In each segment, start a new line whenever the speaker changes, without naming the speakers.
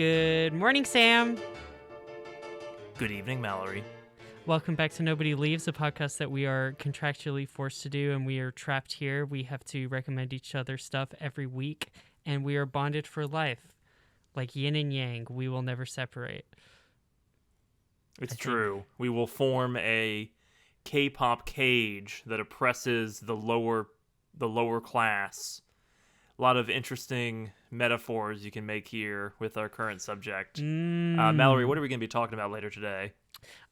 Good morning, Sam.
Good evening, Mallory.
Welcome back to Nobody Leaves, a podcast that we are contractually forced to do, and we are trapped here. We have to recommend each other stuff every week, and we are bonded for life. Like yin and yang, we will never separate.
It's true. We will form a K-pop cage that oppresses the lower class. A lot of interesting metaphors you can make here with our current subject. Mallory, what are we going to be talking about later today?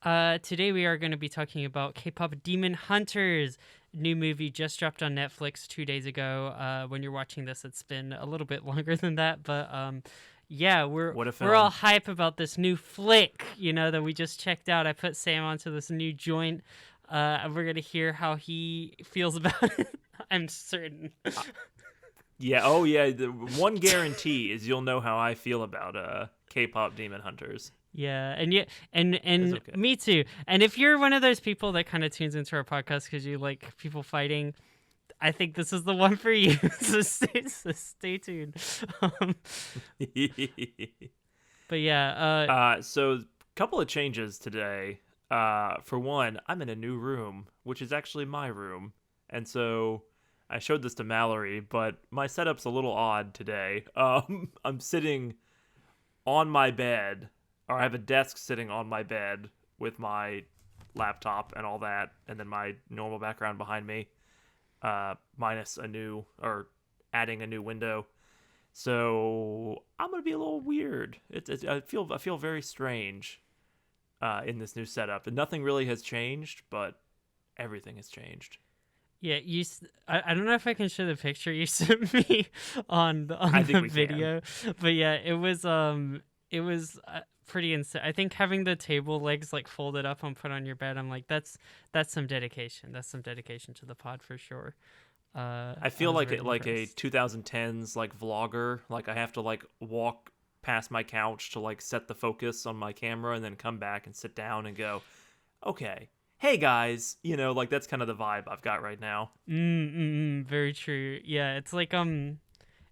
Today we are going to be talking about K-pop Demon Hunters. New movie just dropped on Netflix 2 days ago. When you're watching this, it's been a little bit longer than that, but yeah, we're all hype about this new flick, that we just checked out. I put Sam onto this new joint. We're going to hear how he feels about it. I'm certain.
Yeah, oh yeah, the one guarantee is you'll know how I feel about K-pop Demon Hunters.
Yeah, and okay. Me too. And if you're one of those people that kind of tunes into our podcast because you like people fighting, I think this is the one for you. so stay tuned. But yeah.
So a couple of changes today. For one, I'm in a new room, which is actually my room, and so I showed this to Mallory, but my setup's a little odd today. I'm sitting on my bed, or I have a desk sitting on my bed with my laptop and all that, and then my normal background behind me, minus adding a new window. So I'm gonna be a little weird. I feel very strange in this new setup, and nothing really has changed, but everything has changed.
Yeah, I don't know if I can show the picture you sent me on the video, but yeah, it was pretty insane. I think having the table legs like folded up and put on your bed, I'm like, that's some dedication. That's some dedication to the pod for sure.
I feel like a 2010s like vlogger. Like I have to like walk past my couch to like set the focus on my camera and then come back and sit down and go, okay. Hey guys, like that's kind of the vibe I've got right now.
Very true. Yeah, it's like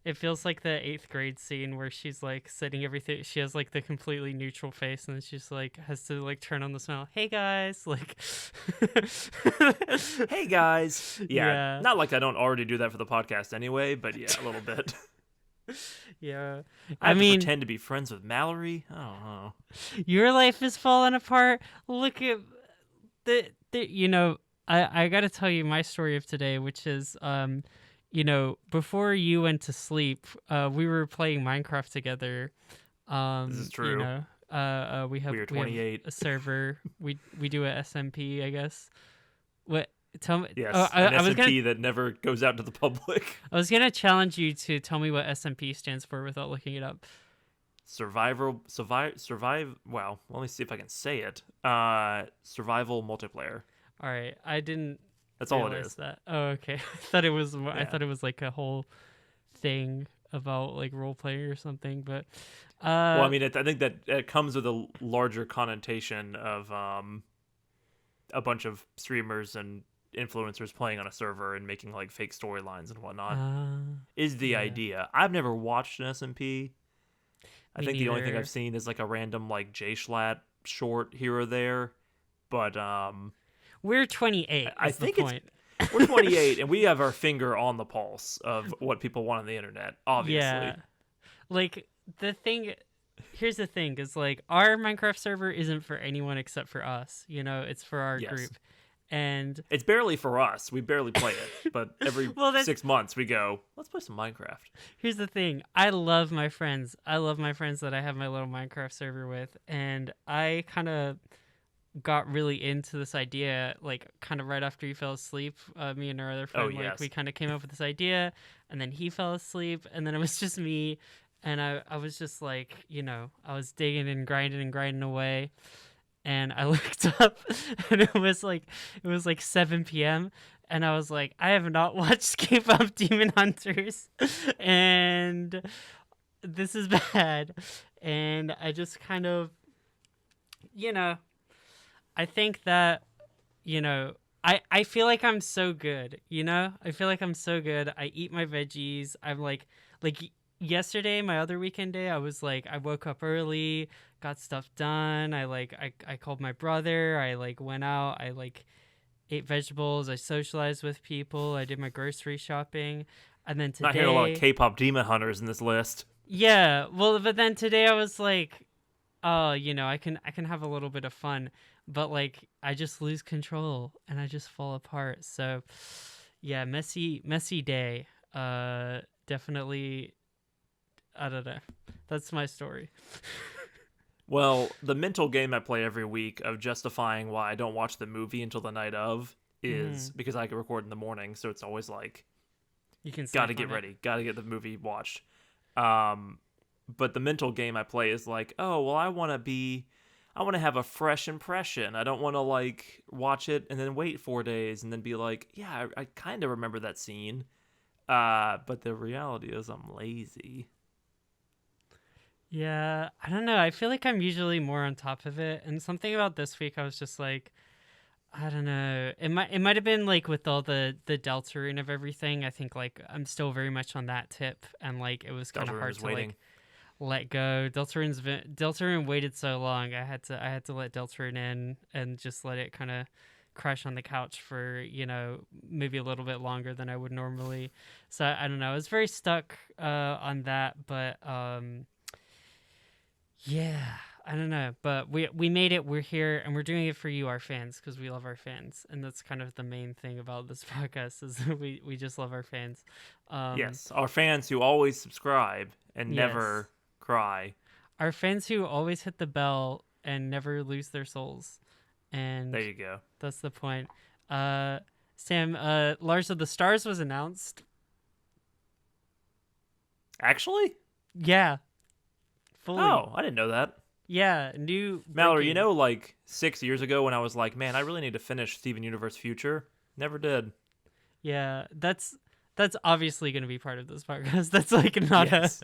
it feels like the 8th grade scene where she's like setting everything. She has like the completely neutral face, and then she's like has to like turn on the smile. Hey guys, like.
Hey guys. Yeah, not like I don't already do that for the podcast anyway, but yeah, a little bit.
Yeah,
I mean, pretend to be friends with Mallory. I don't know.
Your life is falling apart. Look at. I got to tell you my story of today, which is, before you went to sleep, we were playing Minecraft together.
This is true.
We have
28.
A server. we do a SMP, I guess. What? Tell me.
Yes, an SMP that never goes out to the public.
I was gonna challenge you to tell me what SMP stands for without looking it up.
Survive. Well, let me see if I can say it. Survival multiplayer.
All right, I didn't.
That's all it is.
That. Oh, okay. I thought it was. Yeah. I thought it was like a whole thing about like role playing or something. But
well, I mean, I think that it comes with a larger connotation of a bunch of streamers and influencers playing on a server and making like fake storylines and whatnot. Is the idea? I've never watched an SMP. I think the only thing I've seen is like a random like J-Schlatt short here or there, but
we're 28. I think the point.
We're 28 and we have our finger on the pulse of what people want on the internet. Obviously,
yeah. Like here's the thing: is like our Minecraft server isn't for anyone except for us. It's for our group, and
it's barely for us. We barely play it, but every 6 months we go, let's play some Minecraft.
Here's the thing. I love my friends. I love my friends that I have my little Minecraft server with. And I kind of got really into this idea, like kind of right after you fell asleep. Me and our other friend, we kind of came up with this idea, and then he fell asleep, and then it was just me. And I was just like, I was digging and grinding away. And I looked up, and it was like 7 p.m. And I was like, I have not watched K-pop Demon Hunters, and this is bad. And I just kind of, I think that, I feel like I'm so good, I feel like I'm so good. I eat my veggies. I'm like yesterday, my other weekend day, I was like, I woke up early, got stuff done. I called my brother. I like went out. I like ate vegetables. I socialized with people. I did my grocery shopping. And then
Not hearing a lot of
today,
K-pop Demon Hunters in this list.
yeah, well, but then today I was like, oh, I can have a little bit of fun, but like I just lose control and I just fall apart. So, yeah, messy day. Definitely, I don't know. That's my story.
Well, the mental game I play every week of justifying why I don't watch the movie until the night of
Hmm.
is because I can record in the morning, so it's always like,
You can
gotta
sleep
get
on it.
ready, gotta get the movie watched. Um, but the mental game I play is like, oh, well, I want to have a fresh impression. I don't want to like watch it and then wait 4 days and then be like, yeah, I kind of remember that scene. But the reality is I'm lazy.
Yeah, I don't know. I feel like I'm usually more on top of it, and something about this week, I was just like, I don't know. It might have been like with all the Deltarune of everything. I think like I'm still very much on that tip, and like it was kind of
Deltarune
hard
is
to
waiting.
like let go. Deltarune waited so long. I had to let Deltarune in and just let it kind of crash on the couch for maybe a little bit longer than I would normally. So I don't know. I was very stuck on that, but yeah, I don't know, but we made it. We're here, and we're doing it for you, our fans, because we love our fans, and that's kind of the main thing about this podcast is that we just love our fans. Um,
Yes, our fans who always subscribe and
yes,
never cry.
our fans who always hit the bell and never lose their souls,
There
and
you go.
that's the point. Uh, Sam, Lars of the Stars was announced.
Actually?
Yeah, fully.
Oh, I didn't know that.
Yeah, new
Mallory,
breaking.
like 6 years ago when I was like, man, I really need to finish Steven Universe Future? Never did.
Yeah, that's obviously going to be part of this podcast. That's like not a
Yes.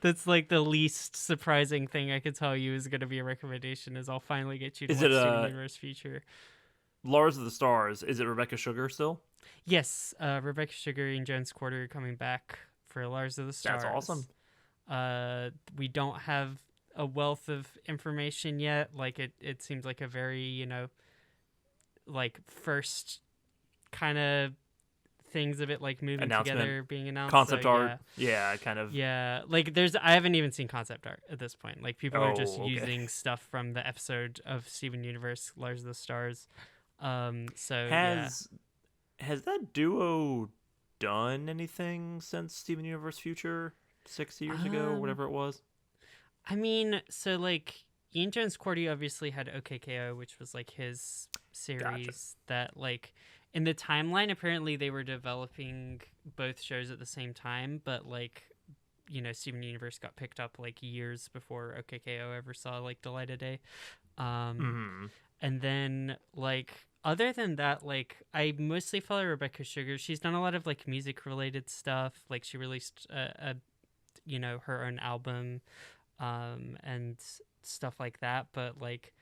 that's like the least surprising thing I could tell you is going to be a recommendation is I'll finally get you to
Is it
watch Steven Universe Future.
Lars of the Stars? Is it Rebecca Sugar still?
Yes, Rebecca Sugar and Jones Quarter are coming back for Lars of the
That's awesome.
Stars. We don't have a wealth of information yet. Like it seems like a very, like first kind of things of it like moving
Announcement,
together being announced. So
concept art.
yeah.
Yeah, kind of.
Yeah, like I haven't even seen concept art at this point. Like people are just
Oh, okay.
using stuff from the episode of Steven Universe, Lars of the Stars. So yeah.
Has has that duo done anything since Steven Universe Future 6 years ago, or
Um,
whatever it was?
I mean, so like Ian Jones Cordy obviously had OKKO, which was like his
Gotcha.
series that like in the timeline apparently they were developing both shows at the same time, but like Steven Universe got picked up like years before OKKO ever saw like the light of day. Um,
Hmm.
and then like other than that, like I mostly follow Rebecca Sugar. She's done a lot of like music related stuff. Like she released her own album and stuff like that. But like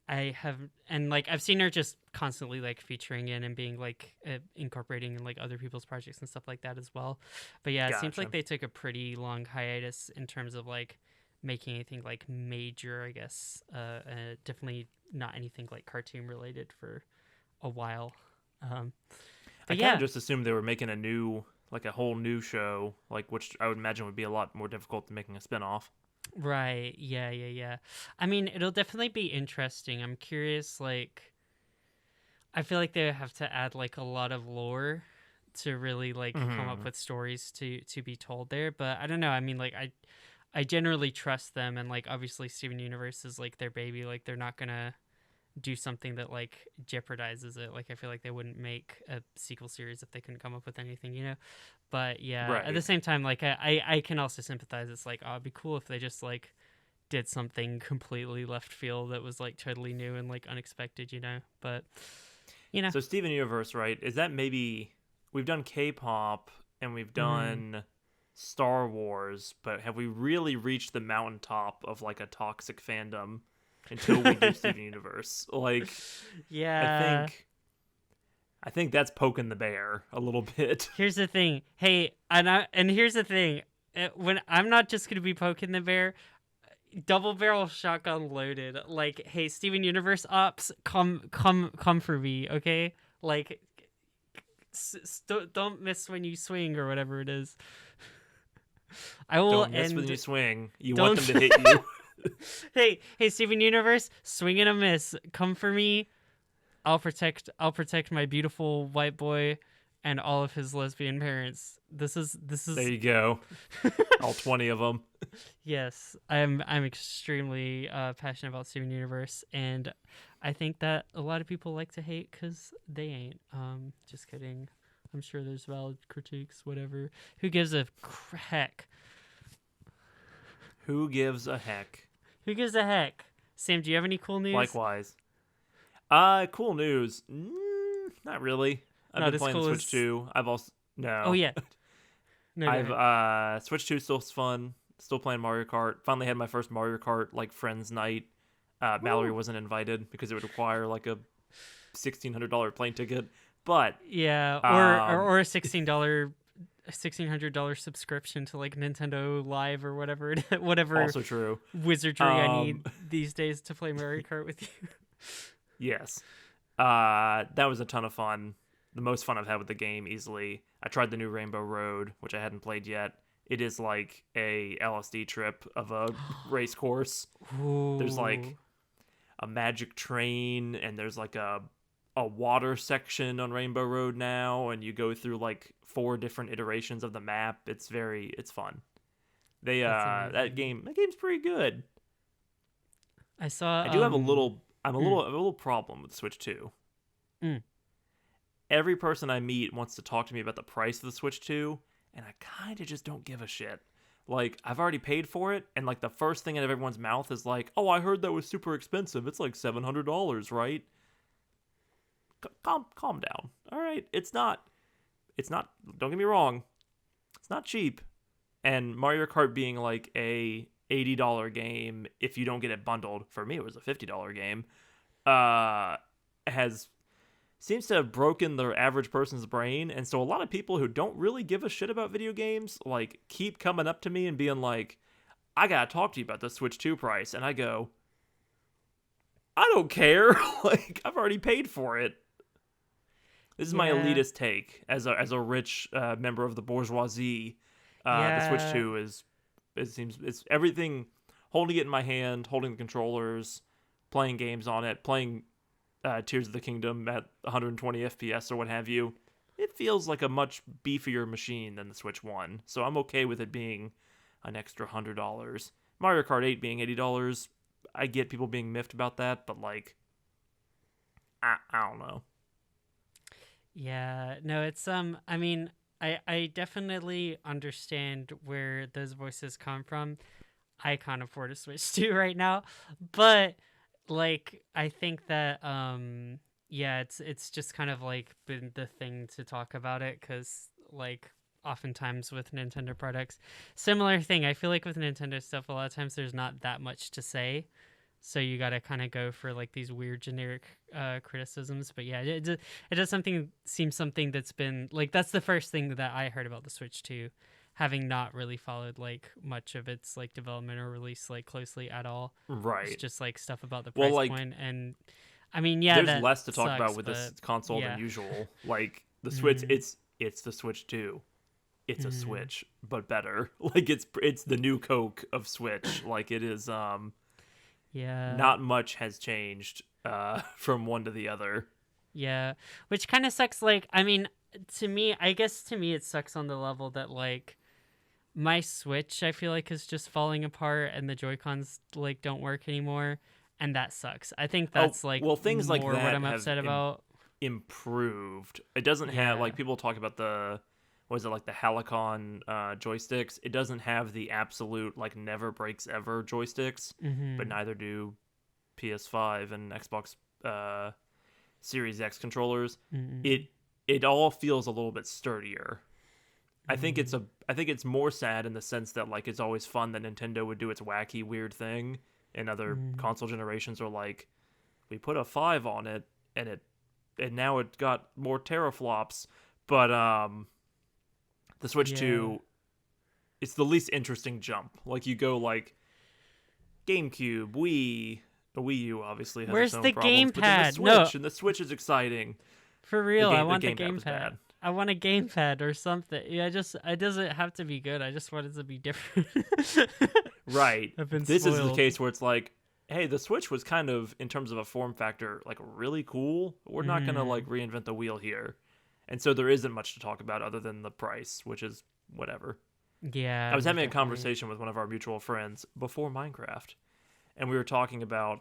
I have, and like I've seen her just constantly like featuring in and being like incorporating in like other people's projects and stuff like that as well. But yeah, it seems like
Gotcha.
they took a pretty long hiatus in terms of like making anything like major, I guess. Definitely not anything like cartoon related for a while. Um,
I
but
kind of
yeah,
just assumed they were making a whole new show, like which I would imagine would be a lot more difficult than making a spinoff.
right. Yeah, yeah, yeah. I mean, it'll definitely be interesting. I'm curious, like, I feel like they have to add like a lot of lore to really like come up
Hmm.
with stories to be told there. But I don't know. I mean, like I generally trust them, and like obviously Steven Universe is like their baby. Like they're not gonna do something that like jeopardizes it. Like I feel like they wouldn't make a sequel series if they couldn't come up with anything. But yeah, at the
Right.
same time, like I can also sympathize. It's like, oh, it'd be cool if they just like did something completely left field that was like totally new and like unexpected. But you know,
So Steven Universe, right? Is that maybe we've done K-pop and we've
mm,
done Star Wars, but have we really reached the mountaintop of like a toxic fandom until we do Steven Universe? Like, I
yeah.
think that's poking the bear a little bit.
Here's the thing. Hey, and here's the thing. when I'm not just gonna be poking the bear, double barrel shotgun loaded. Like, hey, Steven Universe ops, come for me, okay? Like, don't miss when you swing or whatever it is. I will
Don't miss when
end.
you swing. You want
Don't.
them to hit you.
Hey, Steven Universe, swing and a miss. Come for me. I'll protect my beautiful white boy and all of his lesbian parents. This
There
is
you go. All 20 of them.
yes. I'm extremely passionate about Steven Universe, and I think that a lot of people like to hate because they ain't. Just kidding. I'm sure there's valid critiques. Whatever. Who gives a heck?
Who gives a heck?
Who gives a heck? Sam, do you have any cool news?
Likewise. Cool news. Not really. I've
Not
been
as
playing the
cool
Switch
as.
2. I've also
Oh
no.
yeah. No, go ahead.
I've Switch 2 still fun. Still playing Mario Kart. Finally had my first Mario Kart like friends night. Mallory
Woo.
wasn't invited because it would require like a $1,600 plane ticket. But
Yeah, or a $1,600 subscription to like Nintendo Live or whatever whatever
also true.
wizardry I
Um,
need these days to play Mario Kart with you.
yes. That was a ton of fun. The most fun I've had with the game easily. I tried the new Rainbow Road, which I hadn't played yet. It is like a LSD trip of a race course. There's like
Ooh.
a magic train, and there's like a water section on Rainbow Road now, and you go through like 4 different iterations of the map. It's fun. They
That's
that
amazing.
game's pretty good.
I saw
I do have a little a little problem with Switch 2.
mm.
Every person I meet wants to talk to me about the price of the Switch 2, and I kind of just don't give a shit. Like, I've already paid for it, and like the first thing out of everyone's mouth is like, "Oh, I heard that was super expensive. It's like $700, right?" Calm down. All right, it's not. Don't get me wrong. It's not cheap. And Mario Kart being like a $80 game if you don't get it bundled. For me, it was a $50 game. Has seems to have broken the average person's brain, and so a lot of people who don't really give a shit about video games like keep coming up to me and being like, "I gotta talk to you about the Switch 2 price," and I go, "I don't care. Like, I've already paid for it." This is my
Yeah.
elitist take as a rich member of the bourgeoisie. The Switch
Yeah.
2 is it seems it's everything. Holding it in my hand, holding the controllers, playing games on it, playing Tears of the Kingdom at 120 FPS or what have you. It feels like a much beefier machine than the Switch 1, so I'm okay with it being an extra $100. Mario Kart 8 being $80, I get people being miffed about that, but like, I don't know.
Yeah, no, it's I mean, I definitely understand where those voices come from. I can't afford a Switch 2 right now, but like I think that yeah, it's just kind of like been the thing to talk about it cuz like oftentimes with Nintendo products, similar thing. I feel like with Nintendo stuff a lot of times there's not that much to say. So you got to kind of go for like these weird generic criticisms, but yeah, it does something that's been like that's the first thing that I heard about the Switch 2, having not really followed like much of its like development or release like closely at all. It's
Right.
just like stuff about the
Well,
price
like,
point, and I mean, yeah,
there's
that
less to talk about
sucks,
with this
but
console than
yeah.
usual. Like the Switch,
Mm,
it's the Switch 2. It's a
mm,
Switch, but better. Like it's the new Coke of Switch. Like it is
yeah.
not much has changed from one to the other.
Yeah, which kind of sucks. Like, I mean, I guess to me, it sucks on the level that like my Switch, I feel like, is just falling apart, and the Joy Cons like don't work anymore, and that sucks. I think
Oh,
that's like
well, things like
more what
that
I'm
have
upset about.
improved. It doesn't have
Yeah.
like people talk about the was it like the Halicon joysticks. It doesn't have the absolute like never breaks ever joysticks, but
Mm-hmm.
neither do PS5 and Xbox Series X controllers.
Mm-hmm.
It all feels a little bit sturdier.
Mm-hmm.
I think it's more sad in the sense that like it's always fun that Nintendo would do its wacky weird thing, and other
Mm-hmm.
console generations are like, we put a 5 on it, and now it got more teraflops. But the Switch
Yeah.
2 it's the least interesting jump. Like you go like GameCube, Wii. The Wii U obviously has its
Where's
own
the
problems, but then the
gamepad? No,
Switch, and the Switch is exciting.
for real, I
The
want the
gamepad was
gamepad.
bad.
I want a gamepad or something. Yeah, it doesn't have to be good. I just want it to be different.
Right.
I've been
This is the
spoiled.
case where it's like, hey, the Switch was kind of, in terms of a form factor, like really cool. We're not gonna like reinvent the wheel here, and so there isn't much to talk about other than the price, which is whatever.
Yeah,
I was having a
definitely.
conversation with one of our mutual friends before Minecraft, and we were talking about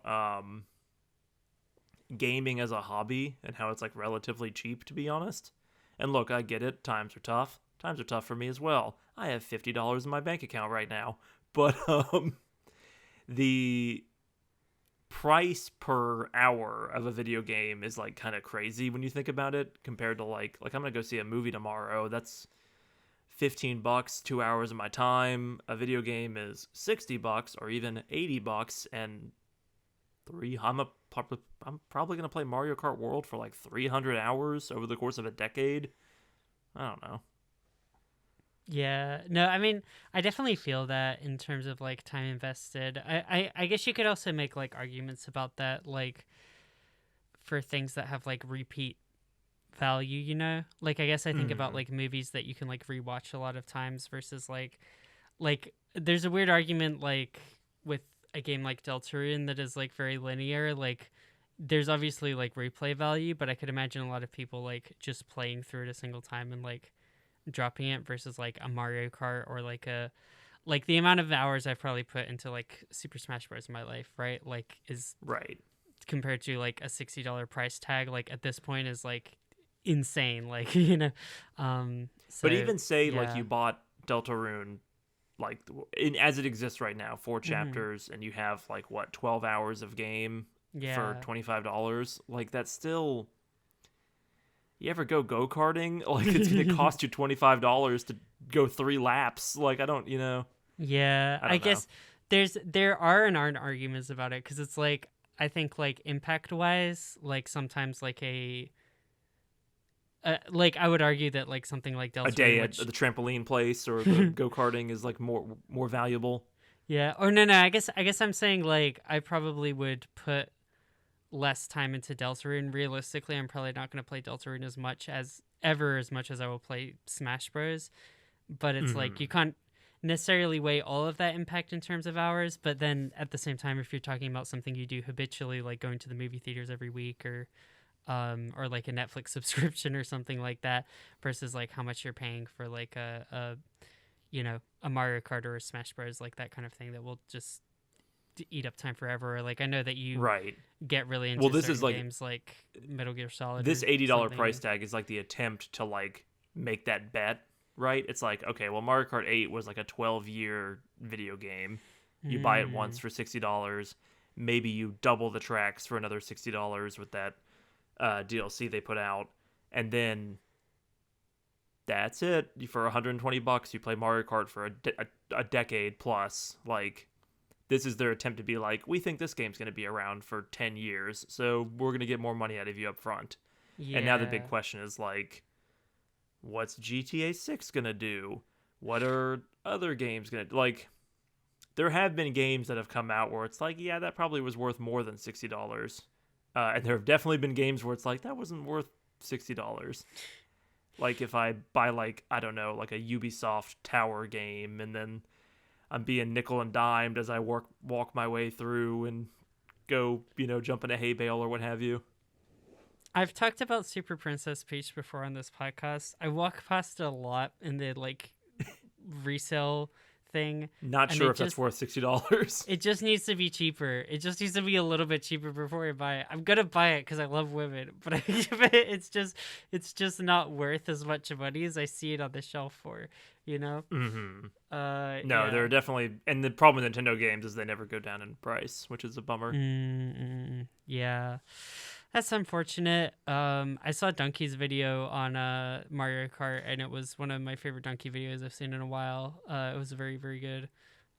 gaming as a hobby and how it's like relatively cheap, to be honest. And look, I get it. Times are tough. Times are tough for me as well. I have $50 in my bank account right now, but the price per hour of a video game is like kind of crazy when you think about it compared to like I'm gonna go see a movie tomorrow. That's $15, 2 hours of my time. A video game is $60 or even $80, and I'm probably gonna play Mario Kart World for like 300 hours over the course of a decade. I don't know.
Yeah, no, I mean, I definitely feel that in terms of like time invested. I guess you could also make like arguments about that, like for things that have like repeat value, you know? Like, I guess I think about like movies that you can like rewatch a lot of times versus like there's a weird argument like with a game like Deltarune that is like very linear. Like, there's obviously like replay value, but I could imagine a lot of people like just playing through it a single time and like dropping it versus like a Mario Kart or like the amount of hours I've probably put into like Super Smash Bros in my life, right? Like is
Right.
compared to like a $60 price tag, like at this point is like insane, like
But
so
even say like
yeah.
you bought Deltarune like as it exists right now, 4
Hmm.
chapters, and you have like what 12 hours of game for
Yeah.
$25. Like that's still. You ever go karting? Like it's gonna cost you $25 to go 3 laps. Like I don't,
Yeah,
I
I
don't know.
guess there are and aren't arguments about it because it's like I think like impact wise, like sometimes like like I would argue that like something like
A day
Deltarune,
at the
which
trampoline place or the go karting is like more valuable.
yeah, or no, I guess I'm saying like I probably would put less time into Deltarune. Realistically, I'm probably not going to play Deltarune as much as I will play Smash Bros. But it's like you
Hmm.
can't necessarily weigh all of that impact in terms of hours. But then at the same time, if you're talking about something you do habitually, like going to the movie theaters every week or like a Netflix subscription or something like that, versus like how much you're paying for like a Mario Kart or a Smash Bros, like that kind of thing that will just eat up time forever. Or like I know that you
Right.
get really
Well,
into
this is
certain
like
games like Metal Gear Solid
this
or
$80 price
something.
tag is like the attempt to like make that bet, right? It's like, okay, well Mario Kart 8 was like a 12-year video game. You buy it once
Mm,
for $60. Maybe you double the tracks for another $60 with that DLC they put out, and then that's it. For $120 you play Mario Kart for a decade plus. Like this is their attempt to be like, we think this game's going to be around for 10 years, so we're going to get more money out of you up front. And now the big
yeah.
question is like, what's GTA 6 going to do? What are other games going to like? There have been games that have come out where it's like, yeah, that probably was worth more than $60. And there have definitely been games where it's like, that wasn't worth $60. Like if I buy like, I don't know, like a Ubisoft Tower game, and then I'm being nickel and dimed as I walk my way through and go, jump in a hay bale or what have you.
I've talked about Super Princess Peach before on this podcast. I walk past it a lot in the like resale thing,
Not
and
sure if that's worth $60.
it just needs to be cheaper. It just needs to be a little bit cheaper before I buy it. I'm gonna buy it because I love women, but it's just not worth as much money as I see it on the shelf for. You know?
Mm-hmm. No, there
Yeah.
are definitely, and the problem with Nintendo games is they never go down in price, which is a bummer.
Yeah. That's unfortunate. I saw Donkey's video on Mario Kart, and it was one of my favorite Donkey videos I've seen in a while. It was very, very good.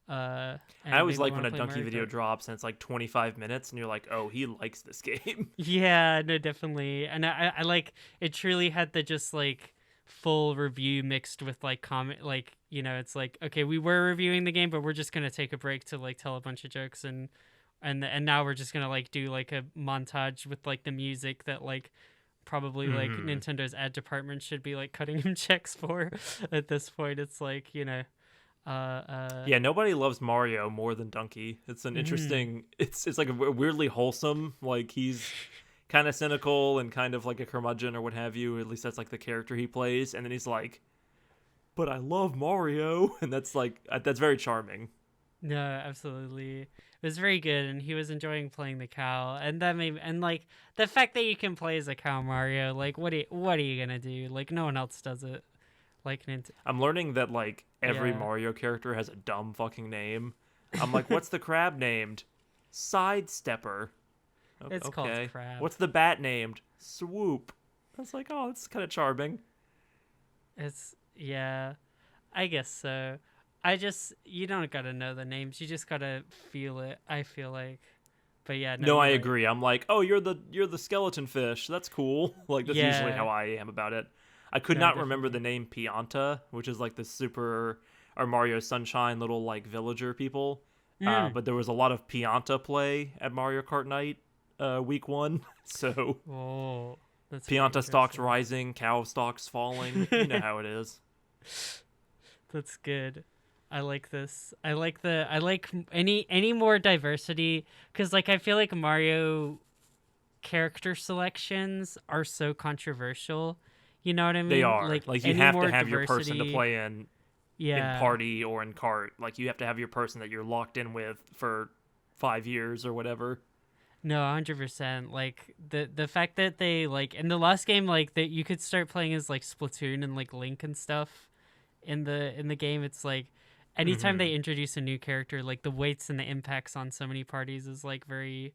I
And it
always
made me
like
want
when
to
a
play
Donkey
Mario
video
Kart.
drops and it's like 25 minutes, and you're like, oh, he likes this game.
Yeah, no, definitely. And I like it. Truly had the just like full review mixed with like comment, like, you know, it's like, okay, we were reviewing the game, but we're just gonna take a break to like tell a bunch of jokes, and now we're just gonna like do like a montage with like the music that like probably like
Mhm.
Nintendo's ad department should be like cutting him checks for at this point. It's like, you know,
Yeah, nobody loves Mario more than Donkey. It's an
mm,
interesting. It's like a weirdly wholesome. Like he's kind of cynical and kind of like a curmudgeon or what have you. At least that's like the character he plays. And then he's like, "But I love Mario," and that's like that's very charming.
no, absolutely. It was very good, and he was enjoying playing the cow, and that made, and like the fact that you can play as a cow Mario, like what are you gonna do? Like no one else does it. Like
I'm learning that like every
yeah,
Mario character has a dumb fucking name. I'm like, "What's the crab named?" Sidestepper.
it's called
Okay.
crab.
What's the bat named? Swoop. I was like, "Oh, that's kind of charming."
It's yeah, I guess so. I just you don't gotta know the names. You just gotta feel it. I feel like, but yeah, no,
No, I
you're right.
agree. I'm like, oh, you're the skeleton fish. That's cool. Like that's usually
Yeah,
how I am about it. I could
no,
not remember the
definitely.
name Pianta, which is like the super or Mario Sunshine little like villager people.
Mm.
But there was a lot of Pianta play at Mario Kart Night, week one. So
Oh, that's very
Pianta stocks
interesting.
rising, cow stocks falling. You know how it is.
That's good. I like this. I like any more diversity cuz like I feel like Mario character selections are so controversial. You know what I
They
mean?
are
Like
like you
any
have to
more
have your person to
diversity.
play in
Yeah.
party or in cart. Like you have to have your person that you're locked in with for 5 years or whatever.
No, 100%. Like the fact that they like in the last game like that you could start playing as like Splatoon and like Link and stuff in the game. It's like anytime
Hmm.
they introduce a new character, like the weights and the impacts on so many parties is like very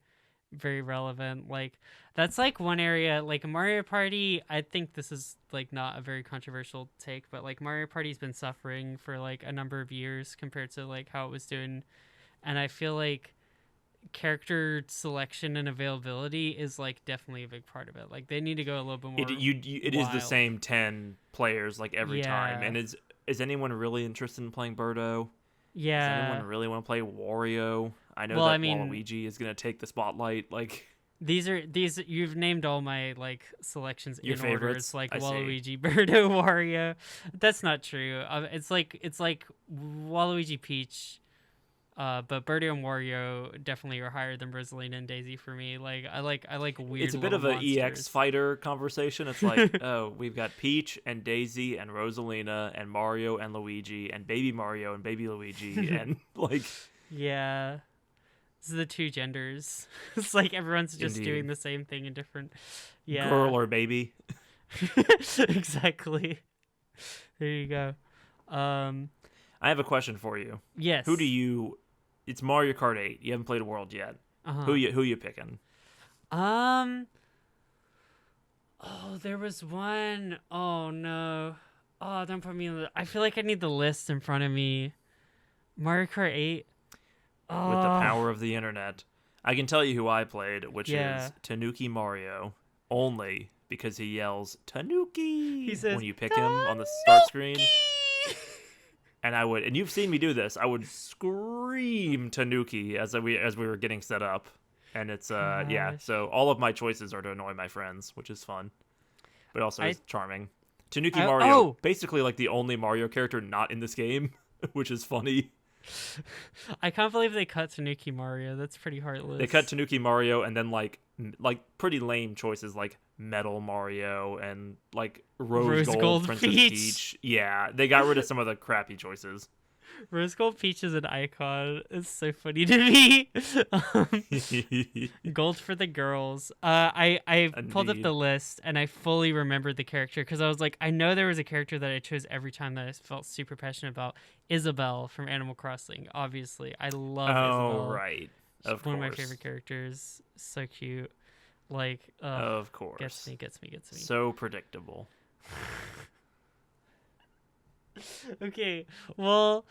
relevant. Like that's like one area like Mario Party, I think this is like not a very controversial take, but like Mario Party's been suffering for like a number of years compared to like how it was doing, and I feel like character selection and availability is like definitely a big part of it. Like they need to go a little bit more
It is the
wild.
same 10 players like every time.
Yeah.
And is anyone really interested in playing Birdo? Does anyone
Yeah.
really want to play Wario? I know
Well, I
that
mean,
Waluigi is going to take the spotlight. Like
these you've named all my like selections
your
in order. It's
favorites,
like
I see.
Waluigi, Birdo, Wario. That's not true. It's like Waluigi, Peach, but Birdo and Wario definitely are higher than Rosalina and Daisy for me. Like I like
It's
weird
a bit
little
of a EX
monsters.
fighter conversation. It's like, oh, we've got Peach and Daisy and Rosalina and Mario and Luigi and Baby Mario and Baby Luigi and like
Yeah, this is the two genders. It's like everyone's just doing
indeed
the same thing in different. Yeah,
girl or baby.
exactly. There you go. Um,
I have a question for you. Who do
yes.
you? It's Mario Kart 8. You haven't played a world yet.
Uh
Who you picking?
huh. Oh, there was one. Oh no. Oh, don't put me in the. I feel like I need the list in front of me. Mario Kart 8.
With the
Oh,
power of the internet, I can tell you who I played, which
yeah.
is Tanuki Mario, only because he yells
He
Tanuki when
says
you pick him on the start screen.
Tanuki.
And you've seen me do this. I would scream Tanuki as we were getting set up, and it's yeah.
Gosh.
So all of my choices are to annoy my friends, which is fun, but also
I
is charming. Tanuki
I
Mario,
oh
basically like the only Mario character not in this game, which is funny.
I can't believe they cut Tanuki Mario. That's pretty
They cut
heartless.
Tanuki Mario and then like pretty lame choices like Metal Mario and like Rose
Rose
Gold
Gold
Princess
Peach.
Peach. Yeah, they got rid of some of the crappy choices.
Rose Gold Peach is an icon. It's so funny to me. um, Gold for the girls. I pulled up the
Indeed.
list and I fully remembered the character because I was like, I know there was a character that I chose every time that I felt super passionate about. Isabelle from Animal Crossing. Obviously, I love
Oh
Isabelle.
right.
She's
Of
one of my favorite
course.
characters. So cute. Like,
Of
gets
course.
me, gets me, gets me.
So predictable.
Okay, well,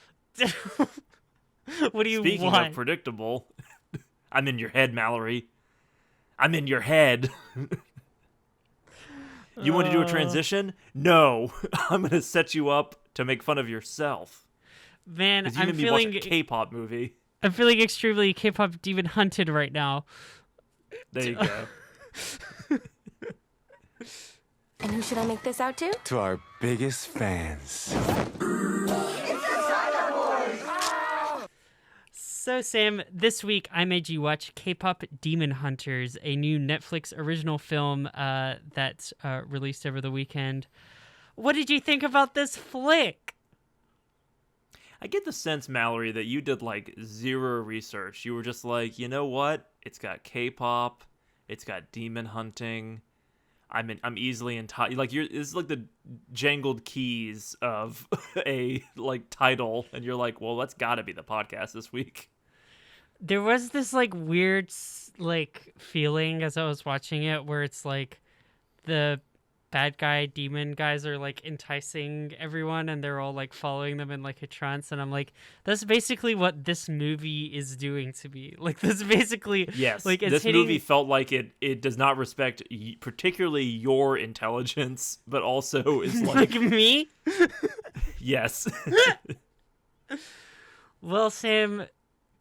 what do you
Speaking of
want?
predictable, I'm in your head, Mallory. I'm in your head. You want to do a transition? No. I'm going to set you up to make fun of yourself.
Man,
Because you made me watch a K-pop movie.
I'm feeling extremely K-pop Demon Hunted right now.
There you go.
And who should I make this out to?
To our biggest fans.
So, Sam, this week I made you watch K-pop Demon Hunters, a new Netflix original film that released over the weekend. What did you think about this flick?
I get the sense, Mallory, that you did like zero research. You were just like, you know what? It's got K-pop. It's got demon hunting. I'm easily entitled. Like this is like the jangled keys of a like title, and you're like, well, that's got to be the podcast this week.
There was this like weird like feeling as I was watching it, where it's like the bad guy demon guys are like enticing everyone, and they're all like following them in like a trance, and I'm like, that's basically what this movie is doing to me. Like that's basically
yes.
Like
this movie felt like it does not respect particularly your intelligence, but also is like
like me.
Yes.
Well, Sam,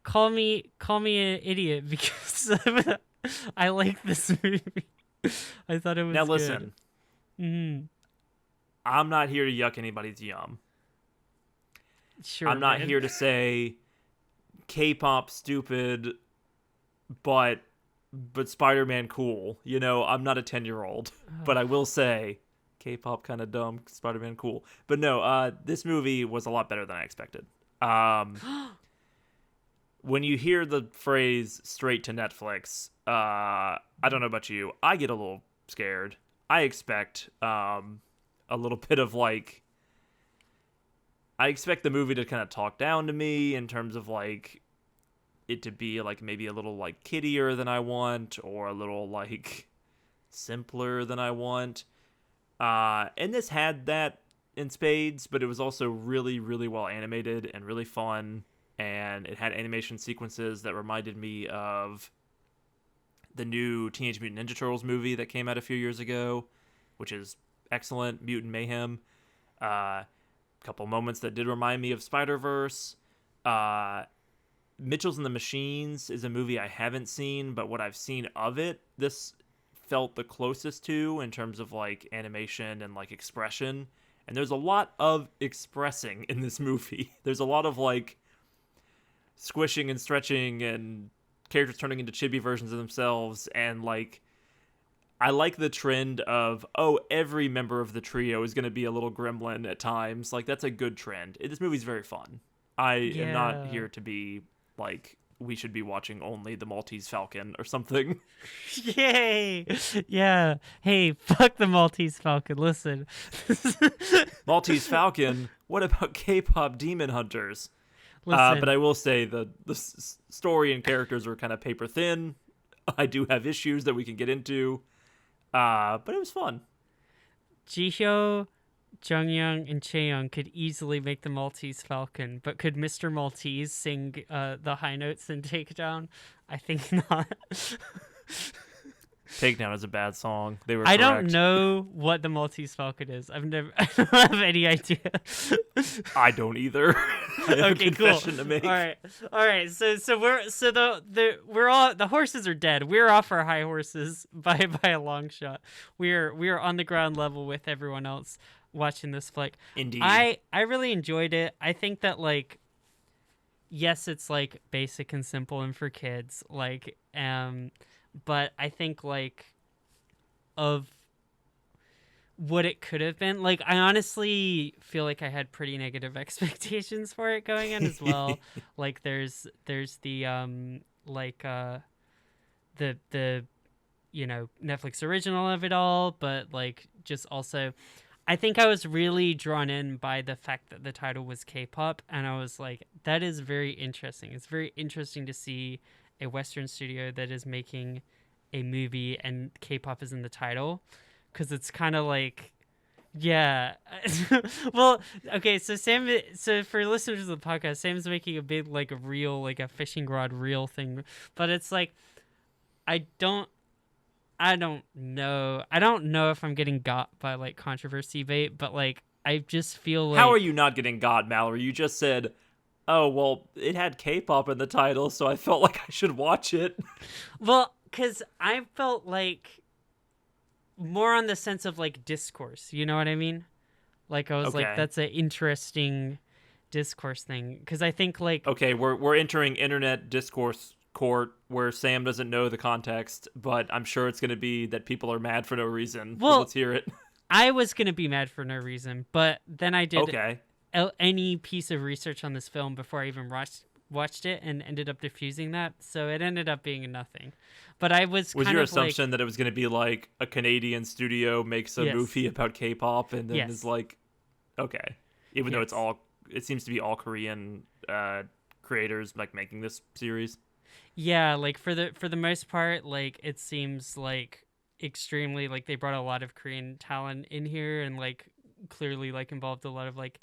call me an idiot because I like this movie. I thought it was
Now
good.
listen.
Mm-hmm.
I'm not here to yuck anybody's yum.
Sure,
I'm not
man.
here to say K-pop stupid, but Spider-Man cool. You know, I'm not a 10-year-old, but I will say K-pop kind of dumb, Spider-Man cool. But no, this movie was a lot better than I expected. When you hear the phrase straight to Netflix, I don't know about you, I get a little scared. I expect a little bit of like, I expect the movie to kind of talk down to me in terms of like it to be like maybe a little like kiddier than I want, or a little like simpler than I want. And this had that in spades, but it was also really, really well animated and really fun. And it had animation sequences that reminded me of the new Teenage Mutant Ninja Turtles movie that came out a few years ago, which is excellent. Mutant Mayhem. Couple moments that did remind me of Spider-Verse. Mitchells and the Machines is a movie I haven't seen, but what I've seen of it, this felt the closest to in terms of like animation and like expression. And there's a lot of expressing in this movie. There's a lot of like squishing and stretching and characters turning into chibi versions of themselves, and like I like the trend of, oh, every member of the trio is going to be a little gremlin at times. Like that's a good trend. This movie's very fun. I am not here to be like we should be watching only the Maltese Falcon or something.
Yay! Yeah. Hey, fuck the Maltese Falcon. Listen.
Maltese Falcon? What about K-pop Demon Hunters?
Listen.
But I will say the story and characters are kind of paper thin. I do have issues that we can get into. But it was fun.
Jihyo, Jungyoung, and Chaeyoung could easily make the Maltese Falcon, but could Mr. Maltese sing the high notes in Takedown? I think not.
Takedown is a bad song. They were
I
correct.
don't know what the Maltese Falcon is. I don't have any idea.
I don't either. I have
Okay,
a confession
cool.
to make.
All right. So the horses are dead. We're off our high horses by a long shot. We're on the ground level with everyone else watching this flick.
Indeed.
I really enjoyed it. I think that like, yes, it's like basic and simple and for kids. Like, but I think like of what it could have been, like I honestly feel like I had pretty negative expectations for it going in as well. Like there's the the you know, Netflix original of it all, but like just also I think I was really drawn in by the fact that the title was K-pop, and I was like, that is very interesting. It's very interesting to see a Western studio that is making a movie and K-pop is in the title, because it's kind of like, yeah. Well, okay, so for listeners of the podcast, Sam's making a big like a reel, like a fishing rod reel thing, but it's like I I don't know. I don't know if I'm getting got by like controversy bait, but like I just feel like
How are you not getting got, Mallory? You just said, "Oh, well, it had K-pop in the title, so I felt like I should watch it."
Well, cuz I felt like more on the sense of like discourse, you know what I mean? Like I was like
Okay.
that's an interesting discourse thing cuz I think like
Okay, we're entering internet discourse court where Sam doesn't know the context, but I'm sure it's going to be that people are mad for no reason. So
well,
let's hear it.
I was going to be mad for no reason, but then I did
Okay.
any piece of research on this film before I even watched it and ended up diffusing that, so it ended up being nothing. But I was
Was
kind
your
of like,
assumption that it was going to be like a Canadian studio makes a
Yes.
movie about K-pop and then
Yes.
is like, okay, even though it seems to be all Korean creators like making this series.
yeah, like for the most part, like it seems like extremely like they brought a lot of Korean talent in here and like clearly like involved a lot of like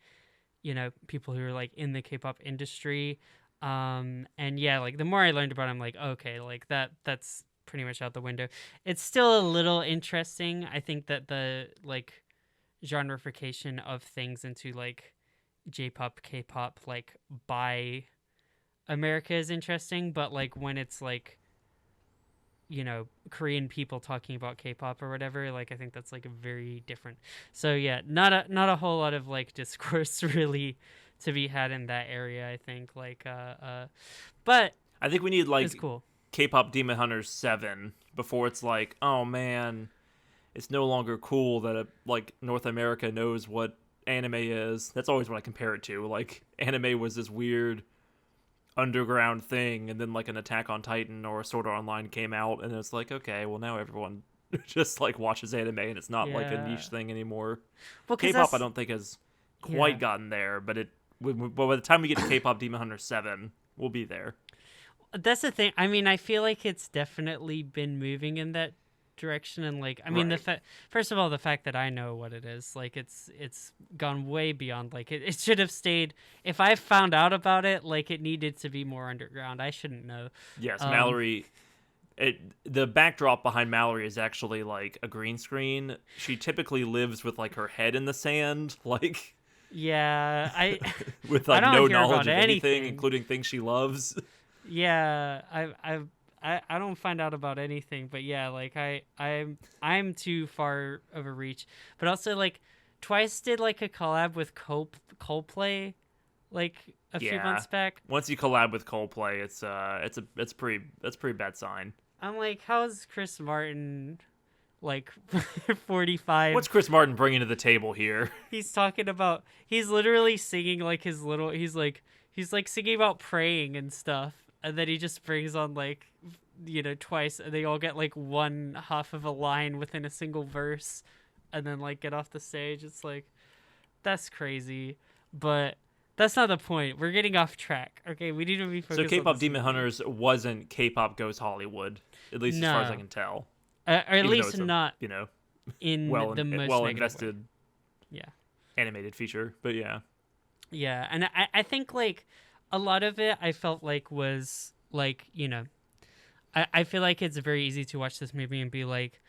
people who are like in the K-pop industry. And yeah, like the more I learned about it, I'm like, okay, like that's pretty much out the window. It's still a little interesting. I think that the like genreification of things into like J-pop, K-pop, like by America is interesting, but like when it's like Korean people talking about K-pop or whatever, like I think that's like very different. So yeah, not a whole lot of like discourse really to be had in that area, I think. Like but
I think we need like
it's cool.
K-pop Demon Hunters 7 before it's like, oh man, it's no longer cool that like North America knows what anime is. That's always what I compare it to. Like anime was this weird underground thing, and then like an Attack on Titan or Sword Art Online came out, and it's like, okay, well now everyone just like watches anime, and it's not like a niche
Yeah.
thing anymore.
Well, 'cause
K-pop, I
that's-
don't think has quite
Yeah.
gotten there, but by the time we get to K-pop Demon Hunters 7, we'll be there.
That's the thing. I mean, I feel like it's definitely been moving in that direction, and like, I mean,
Right.
first of all, the fact that I know what it is, like, it's gone way beyond. Like, it should have stayed. If I found out about it, like, it needed to be more underground. I shouldn't know.
Yes,
Um,
Mallory. The backdrop behind Mallory is actually like a green screen. She typically lives with like her head in the sand, like
Yeah,
with
I
like
don't
no
hear
knowledge
about
of anything,
anything.
including things she loves.
Yeah, I don't find out about anything, but yeah, like I'm too far of a reach. But also like Twice did like a collab with Coldplay like a few
Yeah.
months back.
Once you collab with Coldplay, it's a pretty bad sign.
I'm like, how's Chris Martin like 45?
What's Chris Martin bringing to the table here?
He's talking about he's literally singing like his little he's like singing about praying and stuff, and then he just brings on like Twice, and they all get like one half of a line within a single verse and then like get off the stage. It's like that's crazy, but that's not the point. We're getting off track. Okay, we need to be
So
focused
K-pop
on this
Demon
movie.
Hunters wasn't K-pop Goes Hollywood, at least as far as
No.
I can tell.
Or at
Even though
least
it's a,
not
you know,
in
well
the most
well
negative way.
invested
Yeah.
animated feature, but yeah.
Yeah, and I think like a lot of it I felt like was like, I feel like it's very easy to watch this movie and be like,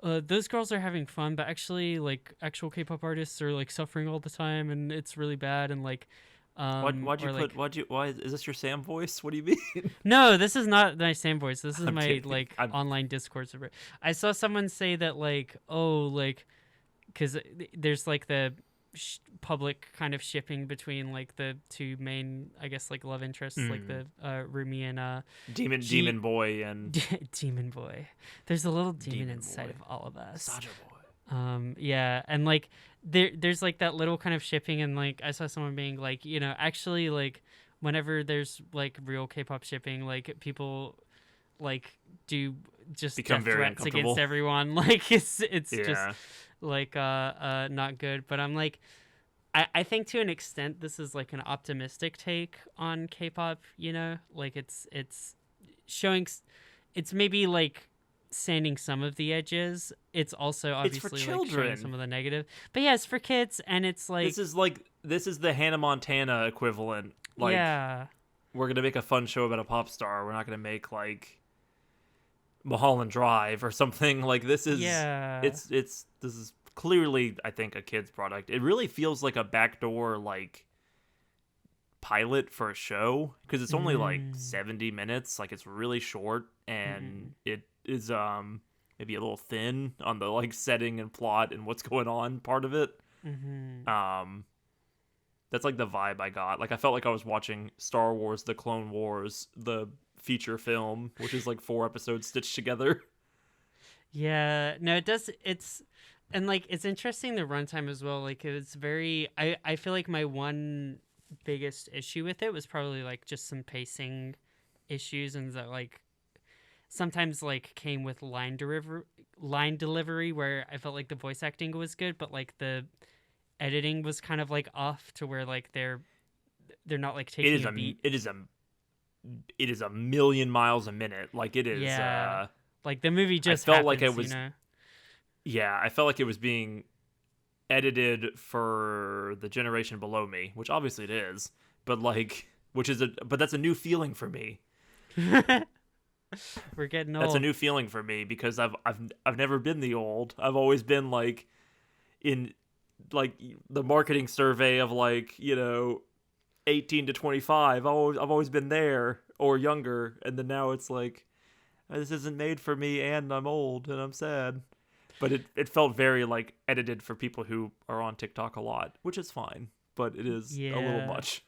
those girls are having fun, but actually like actual K-pop artists are like suffering all the time and it's really bad, and like
Why is this your Sam voice? What do you mean?
No, this is not my same voice. This is
I'm
my
kidding.
like
I'm-
online Discord server. I saw someone say that like, oh, like, because there's like the public kind of shipping between like the two main, I guess, like love interests, like the Rumi and
Demon Boy and
Demon Boy. There's a little demon
Demon
inside
Boy.
of all of us.
Saja Boy.
Yeah, and like there's like that little kind of shipping, and like I saw someone being like, actually like whenever there's like real K-pop shipping, like people like do just
Become
death
very
threats against
uncomfortable.
everyone. Like it's
Yeah.
just like not good. But I'm like, I think to an extent this is like an optimistic take on K-pop. Like it's showing, it's maybe like sanding some of the edges. It's also
It's for
obviously like showing
children.
some of the negative. But yeah, it's for kids, and it's like
This is the Hannah Montana equivalent. Like
yeah,
we're gonna make a fun show about a pop star. We're not gonna make like Mulholland Drive or something. Like this is
Yeah.
this is clearly, I think, a kid's product. It really feels like a backdoor like pilot for a show because it's only like
Mm.
70 minutes. Like it's really short, and
Mm.
it is maybe a little thin on the like setting and plot and what's going on part of it.
Mm-hmm.
That's like the vibe I got. Like I felt like I was watching Star Wars: The Clone Wars, the feature film, which is like 4 episodes stitched together.
Yeah, no, it does. And like it's interesting the runtime as well. Like it's very. I feel like my one biggest issue with it was probably like just some pacing issues, and that like sometimes like came with line delivery where I felt like the voice acting was good, but like the editing was kind of like off to where like they're not like
It is
taking a beat.
it is a million miles a minute. Like it is.
Yeah, like the movie just
felt like
happens,
it was.
you know.
Yeah, I felt like it was being edited for the generation below me, which obviously it is. But like, but that's a new feeling for me.
We're getting
That's a
old.
new feeling for me because I've never been the old. I've always been like in like the marketing survey of like 18 to 25. I've always been there or younger, and then now it's like this isn't made for me, and I'm old and I'm sad. But it felt very like edited for people who are on TikTok a lot, which is fine, but it is a little
Yeah.
much.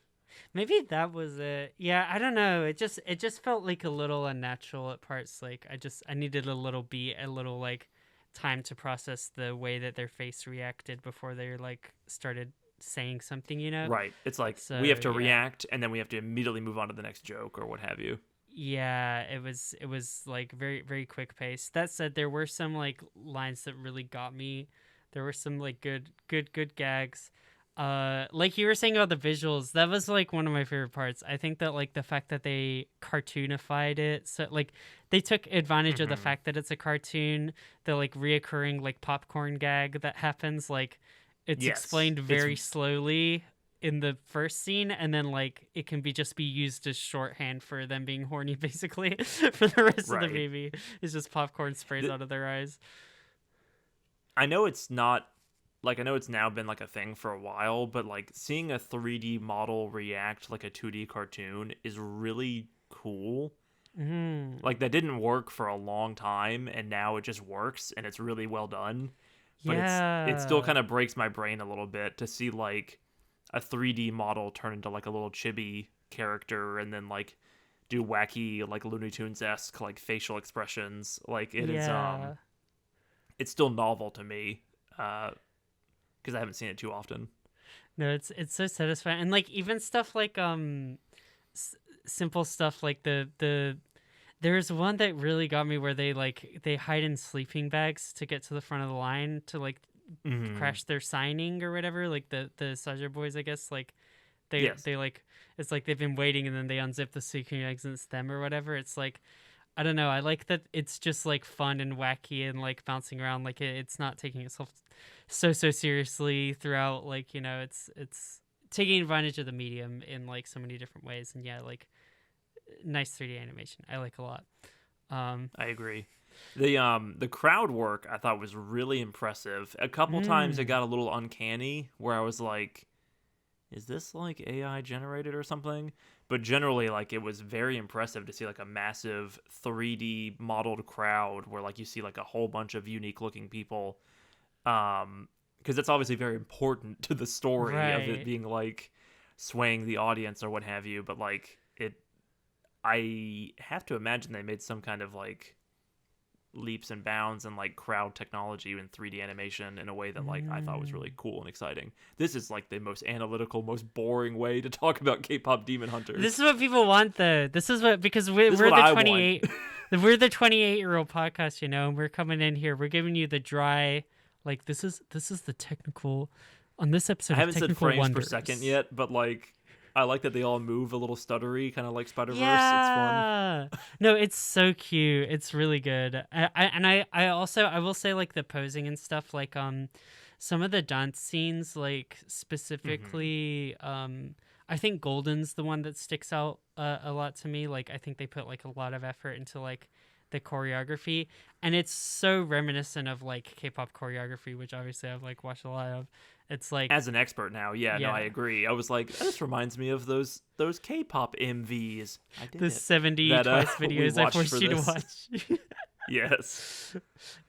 Maybe that was it. Yeah, I don't know. It just felt like a little unnatural at parts. Like I needed a little beat, a little like time to process the way that their face reacted before they like started saying something, you know?
Right. It's like
So
we have to
yeah.
react and then we have to immediately move on to the next joke or what have you.
Yeah, it was like very very quick pace. That said, there were some like lines that really got me. There were some like good gags. Like you were saying about the visuals, that was like one of my favorite parts. I think that like the fact that they cartoonified it, so like they took advantage of the
Mhm.
fact that it's a cartoon, the like reoccurring like popcorn gag that happens, like it's
Yes.
explained
It's
very slowly in the first scene, and then like it can be just be used as shorthand for them being horny basically for the rest of the
right.
movie. It's just popcorn sprays
The,
out of their eyes.
I know it's not like I know it's now been like a thing for a while, but like seeing a 3D model react like a 2D cartoon is really cool.
Mm.
Like that didn't work for a long time and now it just works and it's really well done. But it still
Yeah.
kind of breaks my brain a little bit to see like a 3D model turn into like a little chibi character and then like do wacky like Looney Tunes-esque like facial expressions. Like it is
Yeah.
it's still novel to me because I haven't seen it too often.
No, it's so satisfying, and like even stuff like simple stuff like the there's one that really got me where they hide in sleeping bags to get to the front of the line to like
Mm-hmm.
crash their signing or whatever. Like the Saja boys, I guess, like
Yes.
they like it's like they've been waiting and then they unzip the sleeping bags and it's them or whatever. It's like I don't know. I like that it's just like fun and wacky and like bouncing around. Like it's not taking itself so seriously throughout. Like it's taking advantage of the medium in like so many different ways. And yeah, like nice 3D animation. I like a lot.
I agree. The crowd work I thought was really impressive. A couple times it
Mm,
got a little uncanny where I was like, is this like AI generated or something? But generally like it was very impressive to see like a massive 3D modeled crowd where like you see like a whole bunch of unique looking people. Because that's obviously very important to the story of it
right.
being like swaying the audience or what have you, but like I have to imagine they made some kind of like leaps and bounds and like crowd technology and 3D animation in a way that like I thought was
Mm.
really cool and exciting. This is like the most analytical, most boring way to talk about K-pop Demon
This
Hunters.
is what people want, though. This is what because
This is
we're
what
the
I want.
28 we're the 28-year-old podcast, and we're coming in here. We're giving you the dry, like this is the technical on this
I
episode of
haven't said
Technical
frames per second
Wonders.
yet, but like I like that they all move a little stuttery, kind of like Spider-Verse. It's fun.
Yeah. No, it's so cute. It's really good. I also I will say like the posing and stuff like some of the dance scenes like
Hmm.
specifically I think Golden's the one that sticks out a lot to me. Like I think they put like a lot of effort into like the choreography, and it's so reminiscent of like K-pop choreography, which obviously I've like watched a lot of. It's like
As an expert now, yeah, no, I agree. I was like, this reminds me of those K-pop MVs. I did
the
it.
70
That,
Twice
we
videos I
watched
forced
for
you to
this.
watch.
Yes.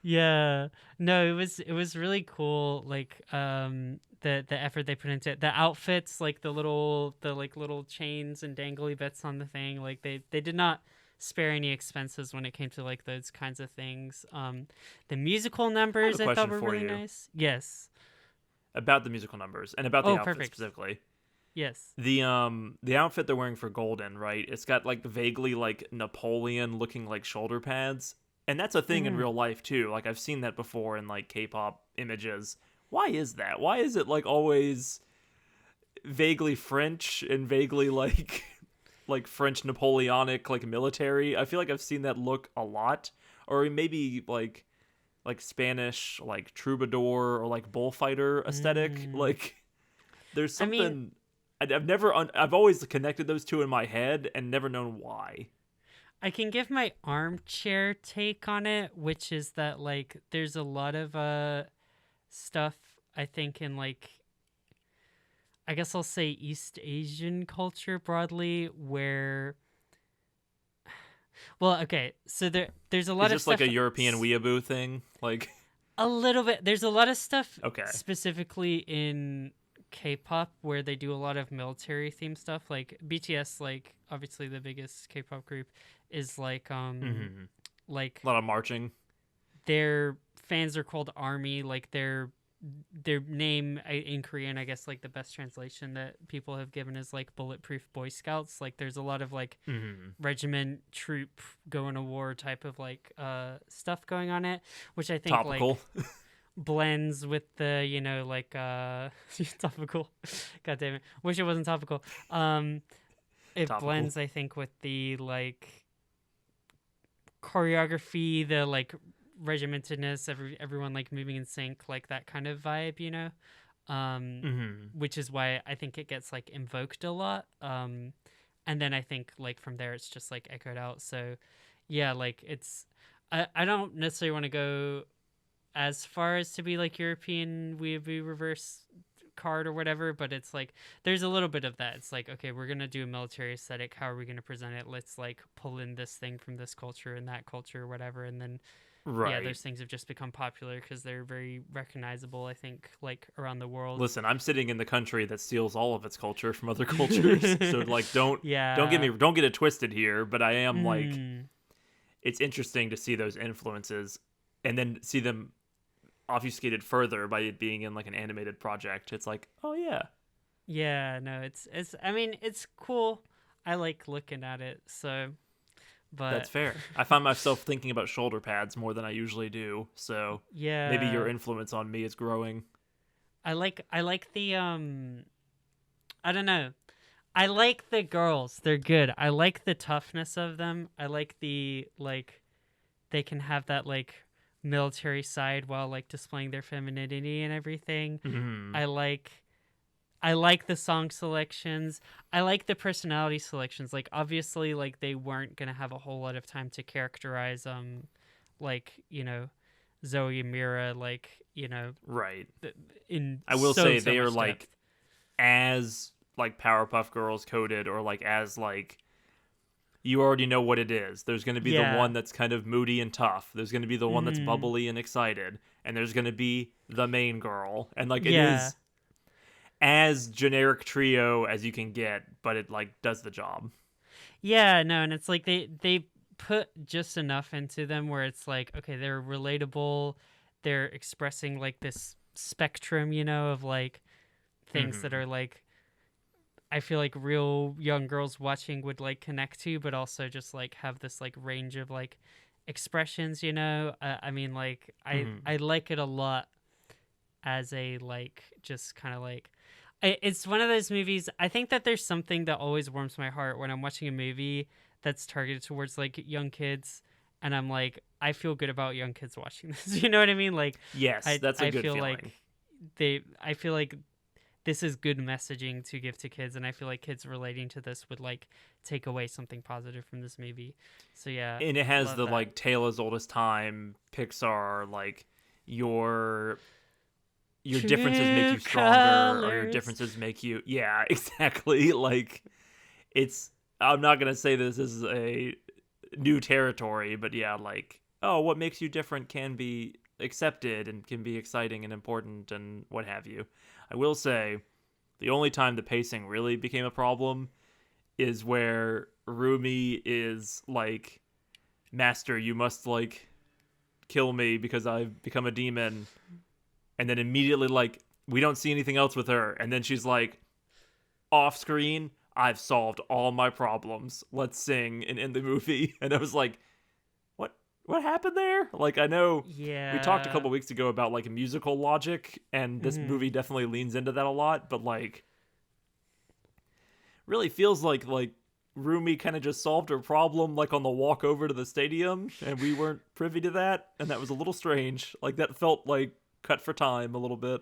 Yeah. No, it was really cool, like the effort they put into it. The outfits, like the little chains and dangly bits on the thing, like they did not spare any expenses when it came to like those kinds of things. The musical numbers I thought
question
were
for
really
you.
nice. Yes.
About the musical numbers and about the
Oh,
outfits
perfect.
specifically.
Yes.
The outfit they're wearing for Golden, right? It's got like vaguely like Napoleon looking like shoulder pads. And that's a thing in real life too. Like I've seen that before in like K-pop images. Why is that? Why is it like always vaguely French and vaguely like like French Napoleonic like military? I feel like I've seen that look a lot. Or maybe like Spanish like troubadour or like bullfighter aesthetic. Like there's
I mean,
something I've always connected those two in my head and never known why.
I can give my armchair take on it, which is that like there's a lot of stuff I think in like, I guess I'll say East Asian culture broadly, where well, okay, so there's a lot
Is
of
this
stuff
like a European weeaboo thing? Like
a little bit. There's a lot of stuff
Okay.
specifically in K-pop where they do a lot of military themed stuff. Like BTS, like obviously the biggest K-pop group, is like like
a lot of marching.
their fans are called ARMY. Like their name in Korean, I guess like the best translation that people have given is like Bulletproof Boy Scouts. Like there's a lot of like regiment troop going to war type of like stuff going on it, which I think
Topical.
like blends with the, you know, like topical. God damn it. Wish it wasn't topical. It
Topical.
blends, I think, with the like choreography, the like regimentedness, everyone like moving in sync, like that kind of vibe, you know. Which is why I think it gets like invoked a lot. And then I think like from there it's just like echoed out. So yeah, like it's I don't necessarily want to go as far as to be like European weeaboo reverse card or whatever, but it's like there's a little bit of that. It's like, okay, we're gonna do a military aesthetic, how are we gonna present it? Let's like pull in this thing from this culture and that culture or whatever, and then
Right.
yeah, those things have just become popular because they're very recognizable, I think, like around the world.
Listen, I'm sitting in the country that steals all of its culture from other cultures. So like don't get it twisted here, but I am like it's interesting to see those influences and then see them obfuscated further by it being in like an animated project. It's like, oh yeah,
no, it's I mean, it's cool. I like looking at it, so but
that's fair. I find myself thinking about shoulder pads more than I usually do, so
yeah,
maybe your influence on me is growing.
I like the I don't know, I like the girls, they're good. I like the toughness of them. I like the like they can have that like military side while like displaying their femininity and everything. I like the song selections. I like the personality selections. Like obviously like they weren't going to have a whole lot of time to characterize like, you know, Zoe and Mira, like, you know,
right.
In
I will
so
say they are
much
like
depth.
as like Powerpuff Girls coded, or like as like you already know what it is. There's going to be the one that's kind of moody and tough. There's going to be the one that's bubbly and excited, and there's going to be the main girl. And like it is as generic trio as you can get, but it like does the job.
Yeah, no, and it's like they put just enough into them where it's like, okay, they're relatable. They're expressing like this spectrum, you know, of like things that are like I feel like real young girls watching would like connect to, but also just like have this like range of like expressions, you know. I mean, like I like it a lot as a like just kind of like it's one of those movies. I think that there's something that always warms my heart when I'm watching a movie that's targeted towards like young kids, and I'm like, I feel good about young kids watching this. You know what I mean? Like,
yes, that's a good
feel
feeling.
like I feel like this is good messaging to give to kids, and I feel like kids relating to this would like take away something positive from this movie. So yeah,
And it has
love
the
that.
like tale as old as time Pixar, like your differences make you
True
stronger, or your
colors.
differences make you, yeah, exactly. Like, it's, I'm not gonna say this is a new territory, but yeah, like, oh, what makes you different can be accepted and can be exciting and important and what have you. I will say, the only time the pacing really became a problem is where Rumi is like, Master, you must like kill me because I've become a demon, and then immediately like we don't see anything else with her, and then she's like, off screen, I've solved all my problems, let's sing and end the movie. And I was like, what happened there? Like, I know we talked a
Yeah.
couple weeks ago about like musical logic, and this
Mhm.
movie definitely leans into that a lot, but like really feels like Rumi kind of just solved her problem like on the walk over to the stadium, and we weren't privy to that, and that was a little strange. Like, that felt like cut for time a little bit.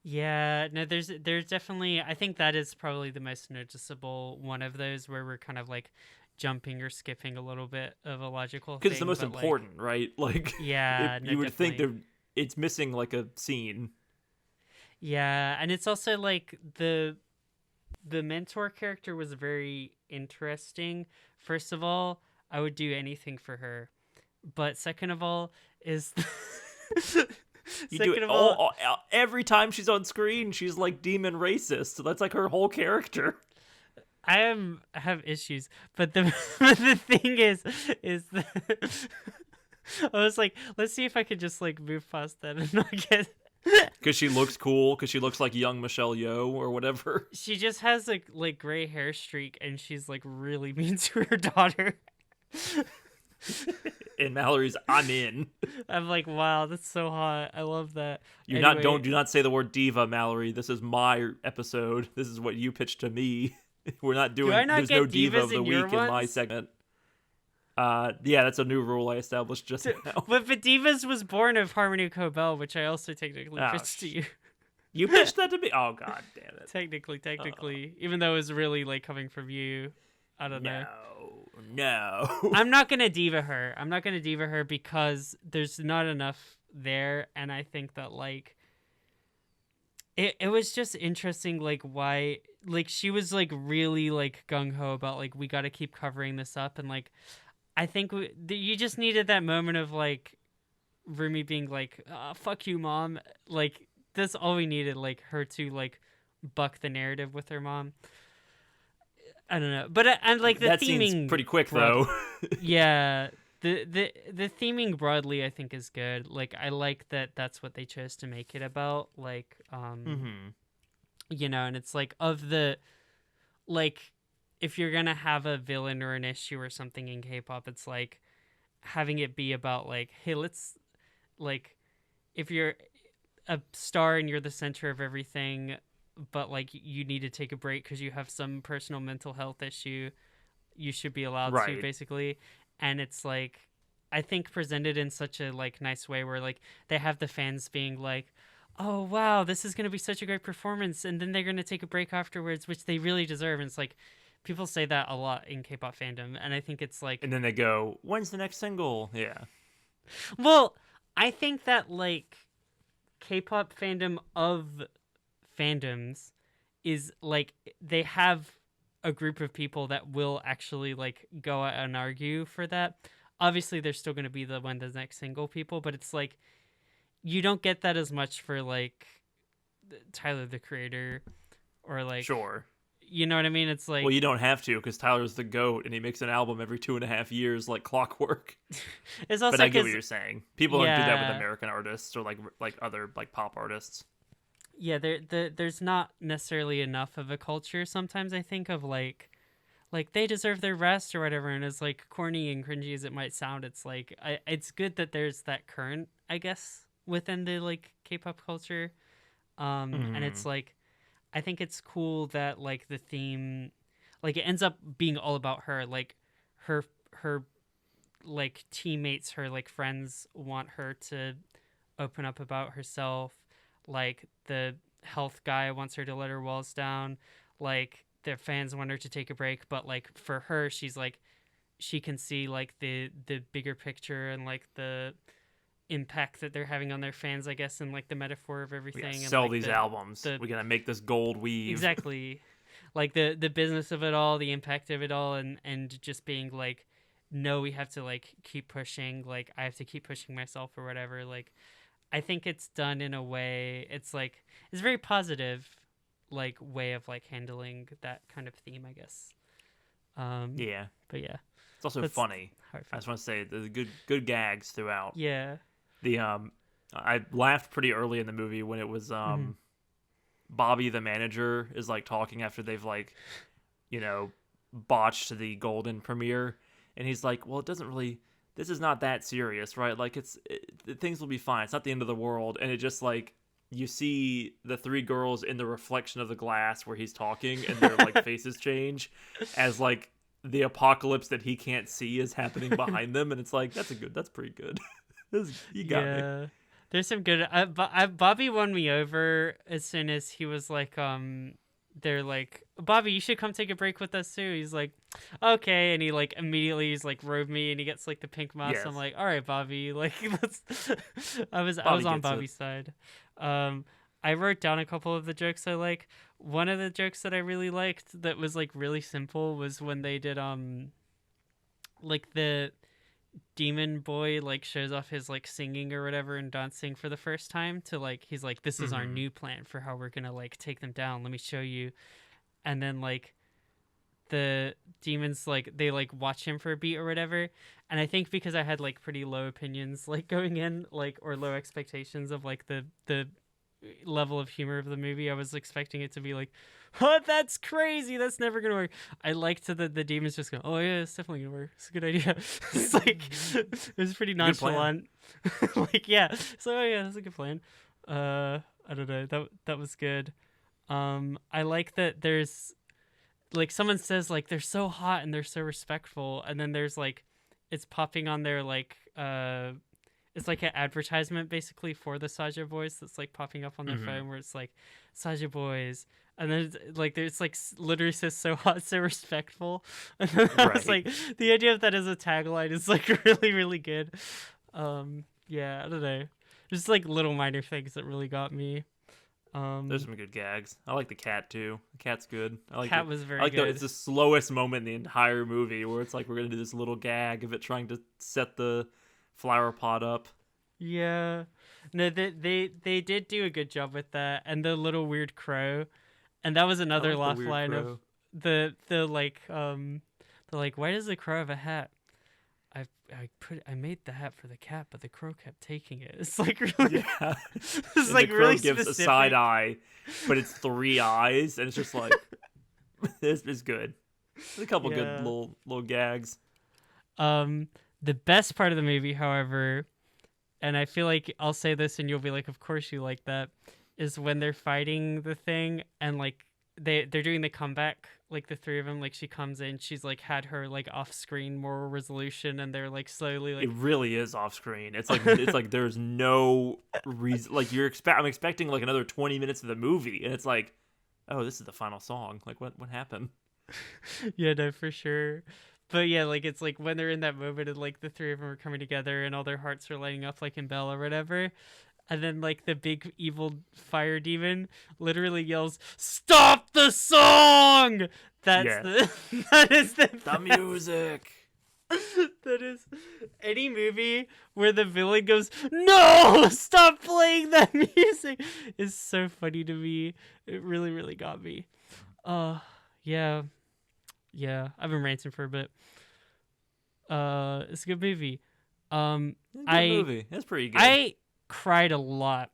Yeah, no, there's definitely, I think that is probably the most noticeable one of those where we're kind of like jumping or skipping a little bit of a logical
Because it's the
thing,
most
but like,
important, right? Like,
yeah, no,
you would think
definitely.
it's missing like a scene.
Yeah, and it's also like the mentor character was very interesting. First of all, I would do anything for her. But second of all is
You do it
second of all,
all every time she's on screen. She's like demon racist. So that's like her whole character.
I have issues, but the but the thing is the, I was like, let's see if I could just like move past that and not get.
Because she looks cool. Because she looks like young Michelle Yeoh or whatever.
She just has like gray hair streak, and she's like really mean to her daughter.
And Mallory's, I'm in.
I'm like, wow, that's so hot. I love that.
You
Anyway,
do not say the word diva, Mallory. This is my episode. This is what you pitched to me. We're not
do
doing.
I not
There's
get
no diva
divas
of the
in your
week in my
ones?
segment. Yeah, that's a new rule I established just now.
But Divas was born of Harmony Cobell, which I also technically
Oh,
pitched to you.
You pitched that to me. Oh, god damn it.
Technically, even though it was really like coming from you. I don't know.
No.
I'm not gonna diva her. Because there's not enough there, and I think that like it was just interesting, like why like she was like really like gung ho about like we got to keep covering this up, and like I think you just needed that moment of like Rumi being like, "Fuck you, mom." Like that's all we needed, like her to like buck the narrative with her mom. I don't know, but and like the
that
theming
seems pretty quick
broad-
though.
yeah, the theming broadly I think is good. Like I like that that's what they chose to make it about. Like
Mm-hmm.
you know, and it's like of the like if you're gonna have a villain or an issue or something in K-pop, it's like having it be about like, hey, let's like if you're a star and you're the center of everything, but like you need to take a break because you have some personal mental health issue, you should be allowed to
Right.
basically. And it's like I think presented in such a like nice way where like they have the fans being like, oh wow, this is gonna be such a great performance, and then they're gonna take a break afterwards, which they really deserve. And it's like people say that a lot in K-pop fandom, and I think it's like,
And then they go, when's the next single? Yeah.
well, I think that like K-pop fandom of fandoms is like they have a group of people that will actually like go out and argue for that. Obviously, there's still going to be the when the next single people, but it's like you don't get that as much for like Tyler the Creator or like
Sure.
you know what I mean? It's like
Well, you don't have to because Tyler's the GOAT and he makes an album every 2.5 years like clockwork.
it's also
But I get what
'cause-
you're saying. People don't do that with
Yeah.
American artists or like other like pop artists.
yeah, there's not necessarily enough of a culture sometimes I think of like they deserve their rest or whatever, and as like corny and cringy as it might sound, it's like it's good that there's that current, I guess, within the like K-pop culture. And it's like I think it's cool that like the theme like it ends up being all about her, like her like teammates, her like friends want her to open up about herself, like the health guy wants her to let her walls down. Like their fans want her to take a break, but like for her, she's like she can see like the bigger picture and like the impact that they're having on their fans, I guess, and like the metaphor of
We
everything.
gotta
And
sell
like
these albums. We gotta make this gold weave.
Exactly. Like the business of it all, the impact of it all, and just being like, no, we have to like keep pushing. Like I have to keep pushing myself or whatever. Like I think it's done in a way. It's like it's a very positive, like way of like handling that kind of theme, I guess.
Yeah.
But yeah,
It's also
That's
funny.
how I
I
feel.
just want to say there's good gags throughout.
Yeah.
The I laughed pretty early in the movie when it was Bobby the manager is like talking after they've like, you know, botched the golden premiere, and he's like, well, it doesn't really. This is not that serious, right? Like things will be fine. It's not the end of the world, and it just like you see the three girls in the reflection of the glass where he's talking, and their like faces change as like the apocalypse that he can't see is happening behind them, and it's like that's pretty good. You got me.
There's some good. Bobby won me over as soon as he was like, they're like, Bobby, you should come take a break with us too. He's like, okay, and he like immediately he's like robed me, and he gets like the pink mouse.
Yes.
I'm like, all right, Bobby, like let's. I was
Bobby
on
gets
Bobby's side. I wrote down a couple of the jokes I like. One of the jokes that I really liked that was like really simple was when they did like the demon boy like shows off his like singing or whatever and dancing for the first time to like he's like, this is our new plan for how we're gonna like take them down, let me show you. And then like the demons like they like watch him for a beat or whatever, and I think because I had like pretty low opinions like going in, like, or low expectations of like the level of humor of the movie, I was expecting it to be like, oh, that's crazy, that's never gonna work. I liked the demons just go, oh yeah, it's definitely gonna work, it's a good idea. It's like it was pretty nonchalant. Like yeah, so oh yeah, that's a good plan. I don't know, that was good. I like that there's like someone says like they're so hot and they're so respectful, and then there's like it's popping on their like it's like an advertisement basically for the Saja Boys that's like popping up on their phone where it's like Saja Boys, and then it's, like there's like literally says so hot, so respectful. And then I was like, the idea of that as a tagline is like really really good. Yeah, I don't know, just like little minor things that really got me.
There's some good gags. I like the cat too. The cat's good. I like
cat was very
I like
good.
It's the slowest moment in the entire movie where it's like we're gonna do this little gag of it trying to set the flower pot up.
Yeah, no, they did do a good job with that, and the little weird crow, and that was another laugh line crow. Of the like why does the crow have a hat? I made the hat for the cat, but the crow kept taking it. It's like really,
yeah.
It's like
the crow
really
gives
specific.
a side eye, but it's 3 eyes, and it's just like this is good. There's a couple good little gags.
The best part of the movie, however, and I feel like I'll say this and you'll be like, of course you like that, is when they're fighting the thing and like they're doing the comeback, like the three of them, like she comes in, she's like had her like off screen moral resolution, and they're like slowly like
it really is off screen. It's like there's no reason, like I'm expecting like another 20 minutes of the movie, and it's like, oh, this is the final song. Like what happened?
Yeah, no, for sure. But yeah, like it's like when they're in that moment and like the three of them are coming together and all their hearts are lighting up like in Belle or whatever. And then like the big evil fire demon literally yells, "Stop the song!" That's that is the
music.
That is any movie where the villain goes, "No, stop playing that music," is so funny to me. It really, really got me. Yeah, I've been ranting for a bit. It's a good movie.
Movie. It's pretty good.
I cried a lot.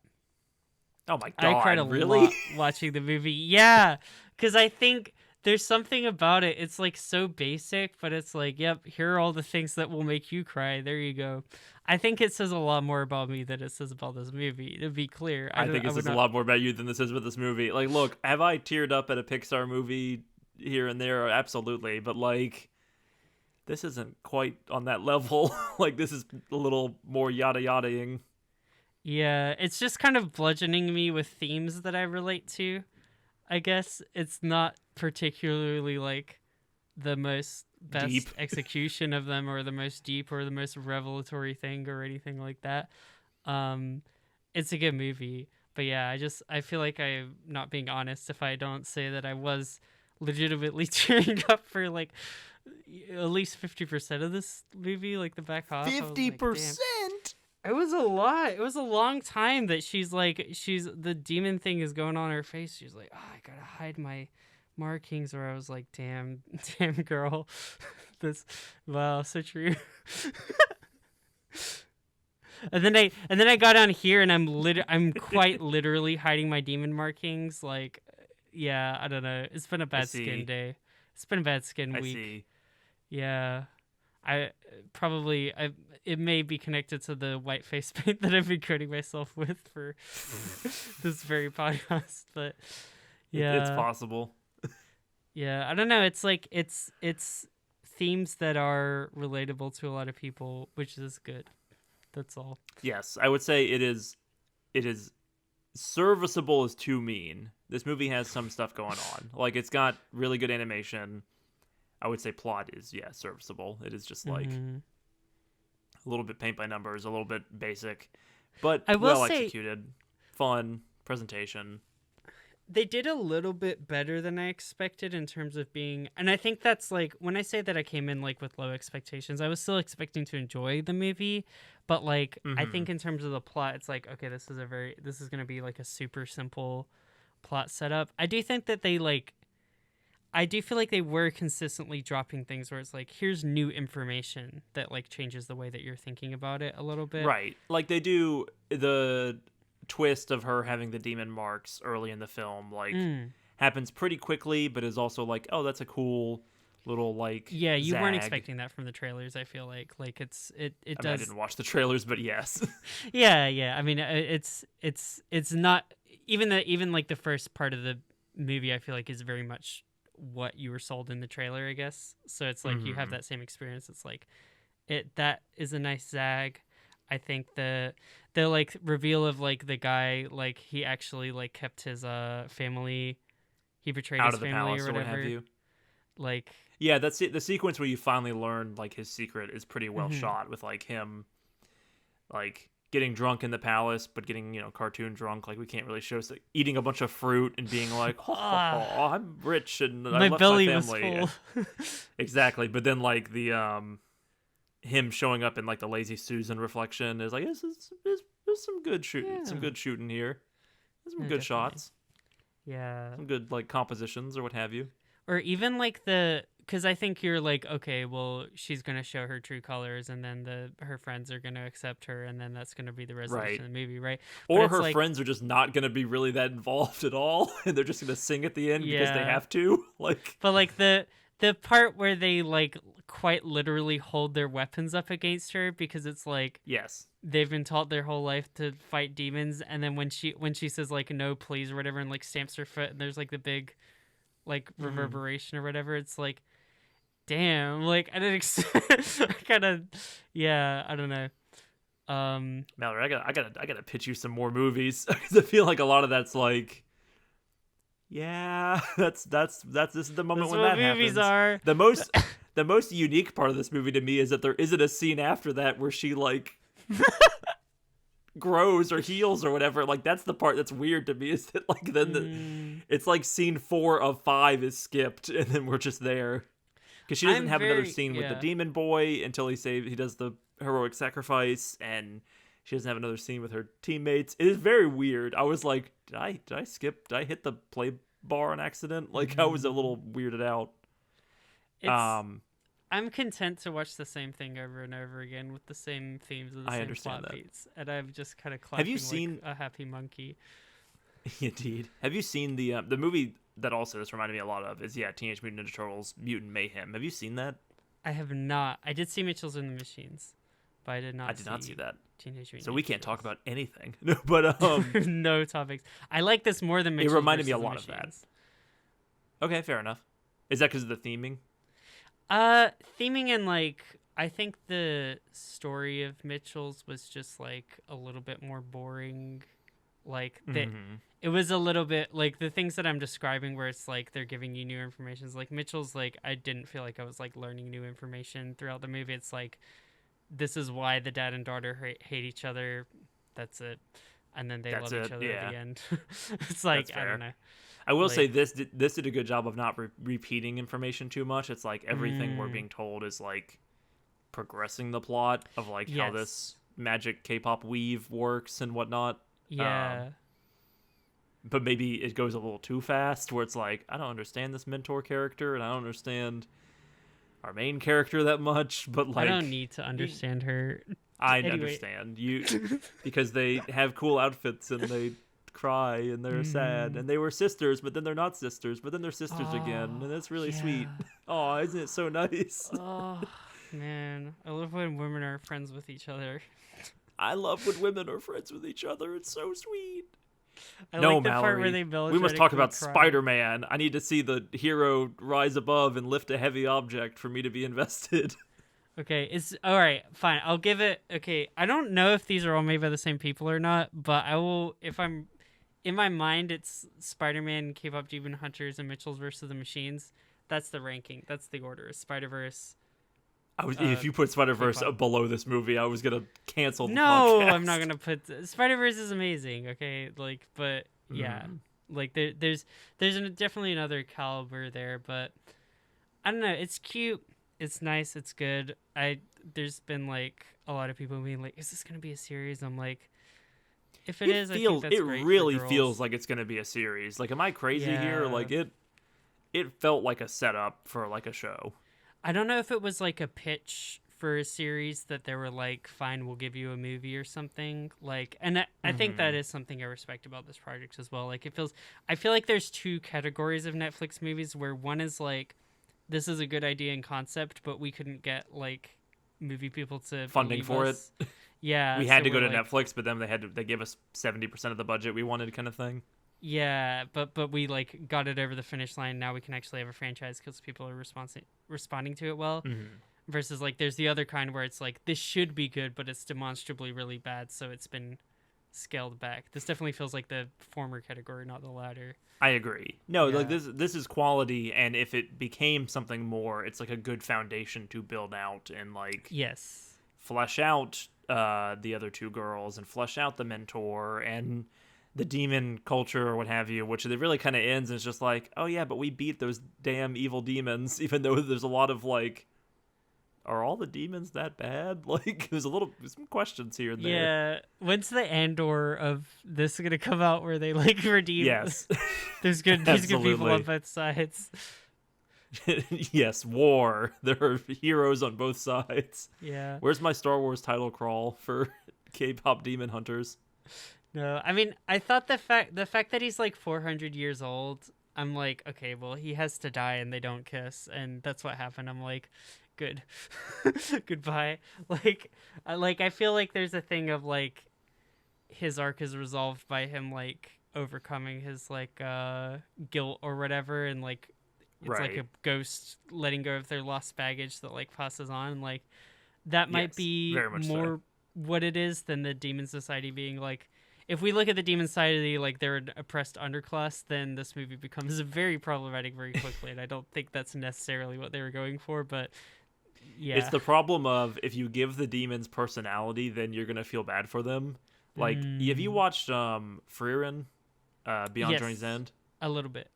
Oh my god!
I cried a lot watching the movie. Yeah, because I think there's something about it. It's like so basic, but it's like, yep, here are all the things that will make you cry. There you go. I think it says a lot more about me than it says about this movie, to be clear.
I think it says a lot more about you than this is with this movie. Like, look, have I teared up at a Pixar movie here and there? Absolutely, but like, this isn't quite on that level. Like, this is a little more yada yada-ing.
Yeah, it's just kind of bludgeoning me with themes that I relate to. I guess it's not particularly like the most
Deep.
best execution of them or the most deep or the most revelatory thing or anything like that. Um it's a good movie, but yeah, I feel like I'm not being honest if I don't say that I was legitimately tearing up for like at least 50% of this movie, like the back half. I was like, damn.
50%.
It was a lot. It was a long time that she's the demon thing is going on her face. She's like, oh, I gotta hide my markings. Where I was like, damn, damn girl, wow, so true. and then I got on here and I'm quite literally hiding my demon markings. Like, yeah, I don't know. It's been a bad skin day. It's been a bad skin week.
I see.
Yeah. It may be connected to the white face paint that I've been coating myself with for this very podcast, but yeah,
It's possible.
Yeah, I don't know. It's like it's themes that are relatable to a lot of people, which is good. That's all.
Yes, I would say it is serviceable is too mean. This movie has some stuff going on. Like, it's got really good animation. I would say plot is, serviceable. It is just like a little bit paint by numbers, a little bit basic, but well executed, fun presentation.
They did a little bit better than I expected in terms of being, and I think that's like, when I say that I came in like with low expectations, I was still expecting to enjoy the movie, but like, I think in terms of the plot, it's like, okay, this is going to be like a super simple plot setup. I do think that I do feel like they were consistently dropping things where it's like, here's new information that like changes the way that you're thinking about it a little bit.
Right. Like, they do the twist of her having the demon marks early in the film, like, happens pretty quickly, but is also like, oh, that's a cool little, like,
yeah, you weren't
zag.
expecting that from the trailers. I feel like it does.
I didn't watch the trailers, but yes.
yeah. I mean, it's not even like the first part of the movie, I feel like, is very much what you were sold in the trailer, I guess. So it's like you have that same experience. It's like that is a nice zag. I think the like reveal of like the guy, like he actually like kept his family, he betrayed
out
his
of the
family
palace
or whatever.
what have you.
Like,
yeah, that's it. The sequence where you finally learn like his secret is pretty well shot, with like him like getting drunk in the palace, but getting, cartoon drunk. Like, we can't really show eating a bunch of fruit and being like, oh, I'm rich and I left
belly
my family.
was full.
Exactly. But then like the him showing up in like the Lazy Susan reflection is like, there's some good shooting,
Yeah.
some good shooting here. There's some
Yeah,
good
definitely.
shots,
Yeah.
some good like compositions or what have you.
Or even like because I think you're like, okay, well, she's gonna show her true colors, and then her friends are gonna accept her, and then that's gonna be the resolution
Right.
of the movie, right?
Or
But it's
her
like,
friends are just not going to be really that involved at all, and they're just going to sing at the end because they have to. Like,
but like the part where they like quite literally hold their weapons up against her, because it's like,
yes,
they've been taught their whole life to fight demons, and then when she says like no please or whatever, and like stamps her foot, and there's like the big like reverberation or whatever, it's like, damn, like I didn't kind of, yeah, I don't know.
Mallory, I gotta pitch you some more movies because I feel like a lot of that's like, yeah, that's this is the moment
That's
when
what
that
movies
happens.
are.
The most unique part of this movie to me is that there isn't a scene after that where she like grows or heals or whatever. Like, that's the part that's weird to me, is that like then it's like scene 4 of 5 is skipped, and then we're just there because she doesn't have another scene with the demon boy until he does the heroic sacrifice, and she doesn't have another scene with her teammates. It is very weird. I was like, did I skip? Did I hit the play bar on accident? Like, I was a little weirded out.
I'm content to watch the same thing over and over again with the same themes and the
I
same
understand
plot
that.
beats, and I'm just kind of clapping
you
like
seen-
a happy monkey.
Indeed. Have you seen the movie that also this reminded me a lot of is Teenage Mutant Ninja Turtles Mutant Mayhem? Have you seen that?
I have not. I did see Mitchell's in the Machines, but I did not.
I did not see that.
Teenage Mutant
So we
Ninja
can't talk
Turtles.
about anything. No, but
No topics. I like this more than Mitchell's.
reminded me a
versus the
lot of that.
Machines.
okay, fair enough. Is that because of the theming?
Theming and like I think the story of Mitchell's was just like a little bit more boring. Like it was a little bit like the things that I'm describing where it's like they're giving you new information. Is like Mitchell's like I didn't feel like I was like learning new information throughout the movie. It's like this is why the dad and daughter hate each other. That's it. And then they love each other at the end. It's like I don't know.
I will say this did a good job of not repeating information too much. It's like everything we're being told is like progressing the plot of like how this magic K-pop weave works and whatnot.
Yeah.
But maybe it goes a little too fast where it's like, I don't understand this mentor character and I don't understand our main character that much, but like
I don't need to understand her.
I understand you because they have cool outfits and they cry and they're sad and they were sisters, but then they're not sisters, but then they're sisters again, and that's really sweet. Oh, isn't it so nice?
Oh man, I love when women are friends with each other.
I love when women are friends with each other. It's so sweet.
I like the part where they
we must talk about
cry.
Spider-Man. I need to see the hero rise above and lift a heavy object for me to be invested.
Okay, it's all right. Fine, I'll give it. Okay, I don't know if these are all made by the same people or not, but I will. If I'm in my mind, it's Spider-Man, K-pop Demon Hunters, and Mitchell's versus the Machines. That's the ranking. That's the order. Spider-Verse.
If you put Spider-Verse
K-pop.
below this movie, I was gonna cancel the
No,
podcast.
I'm not gonna put Spider-Verse is amazing. Okay, like, but yeah, like there's definitely another caliber there, but I don't know. It's cute. It's nice. It's good. There's been like a lot of people being like, "Is this gonna be a series?" I'm like, if it is, I think that's great.
It really
for
feels
girls.
like it's gonna be a series. Like, am I crazy here?
Yeah.
Like it felt like a setup for like a show.
I don't know if it was like a pitch for a series that they were like, fine, we'll give you a movie or something. Like, and I think that is something I respect about this project as well. Like, I feel like there's two categories of Netflix movies where one is like, this is a good idea and concept, but we couldn't get like movie people to
Funding for
us. Yeah.
We had
so
to go
we're
to
like,
Netflix, but then they gave us 70% of the budget we wanted, kind of thing.
Yeah, but we like got it over the finish line. Now we can actually have a franchise because people are responding to it well. Versus like there's the other kind where it's like this should be good, but it's demonstrably really bad, so it's been scaled back. This definitely feels like the former category, not the latter.
I agree. No,
Yeah.
like this is quality, and if it became something more, it's like a good foundation to build out and like
Yes.
flesh out the other two girls and flesh out the mentor and the demon culture or what have you, which it really kind of ends and it's just like, oh yeah, but we beat those damn evil demons, even though there's a lot of like, are all the demons that bad? Like, there's some questions here and there.
Yeah. When's the Andor of this gonna come out where they like redeem?
Yes.
There's good people
Absolutely.
on both sides.
Yes, war. There are heroes on both sides.
Yeah.
Where's my Star Wars title crawl for K-pop Demon Hunters?
No, I mean, I thought the fact that he's like 400 years old, I'm like, okay, well, he has to die and they don't kiss, and that's what happened. I'm like, good, goodbye. I feel like there's a thing of like, his arc is resolved by him like overcoming his like guilt or whatever, and like it's like a ghost letting go of their lost baggage that like passes on. Like that might be
very much
more
so.
what it is than the Demon Society being like. If we look at the Demon Society like they're an oppressed underclass, then this movie becomes very problematic very quickly, and I don't think that's necessarily what they were going for. But yeah,
It's the problem of if you give the demons personality, then you're gonna feel bad for them. Like, have you watched Frieren, Beyond
Yes.
Journey's End?
a little bit.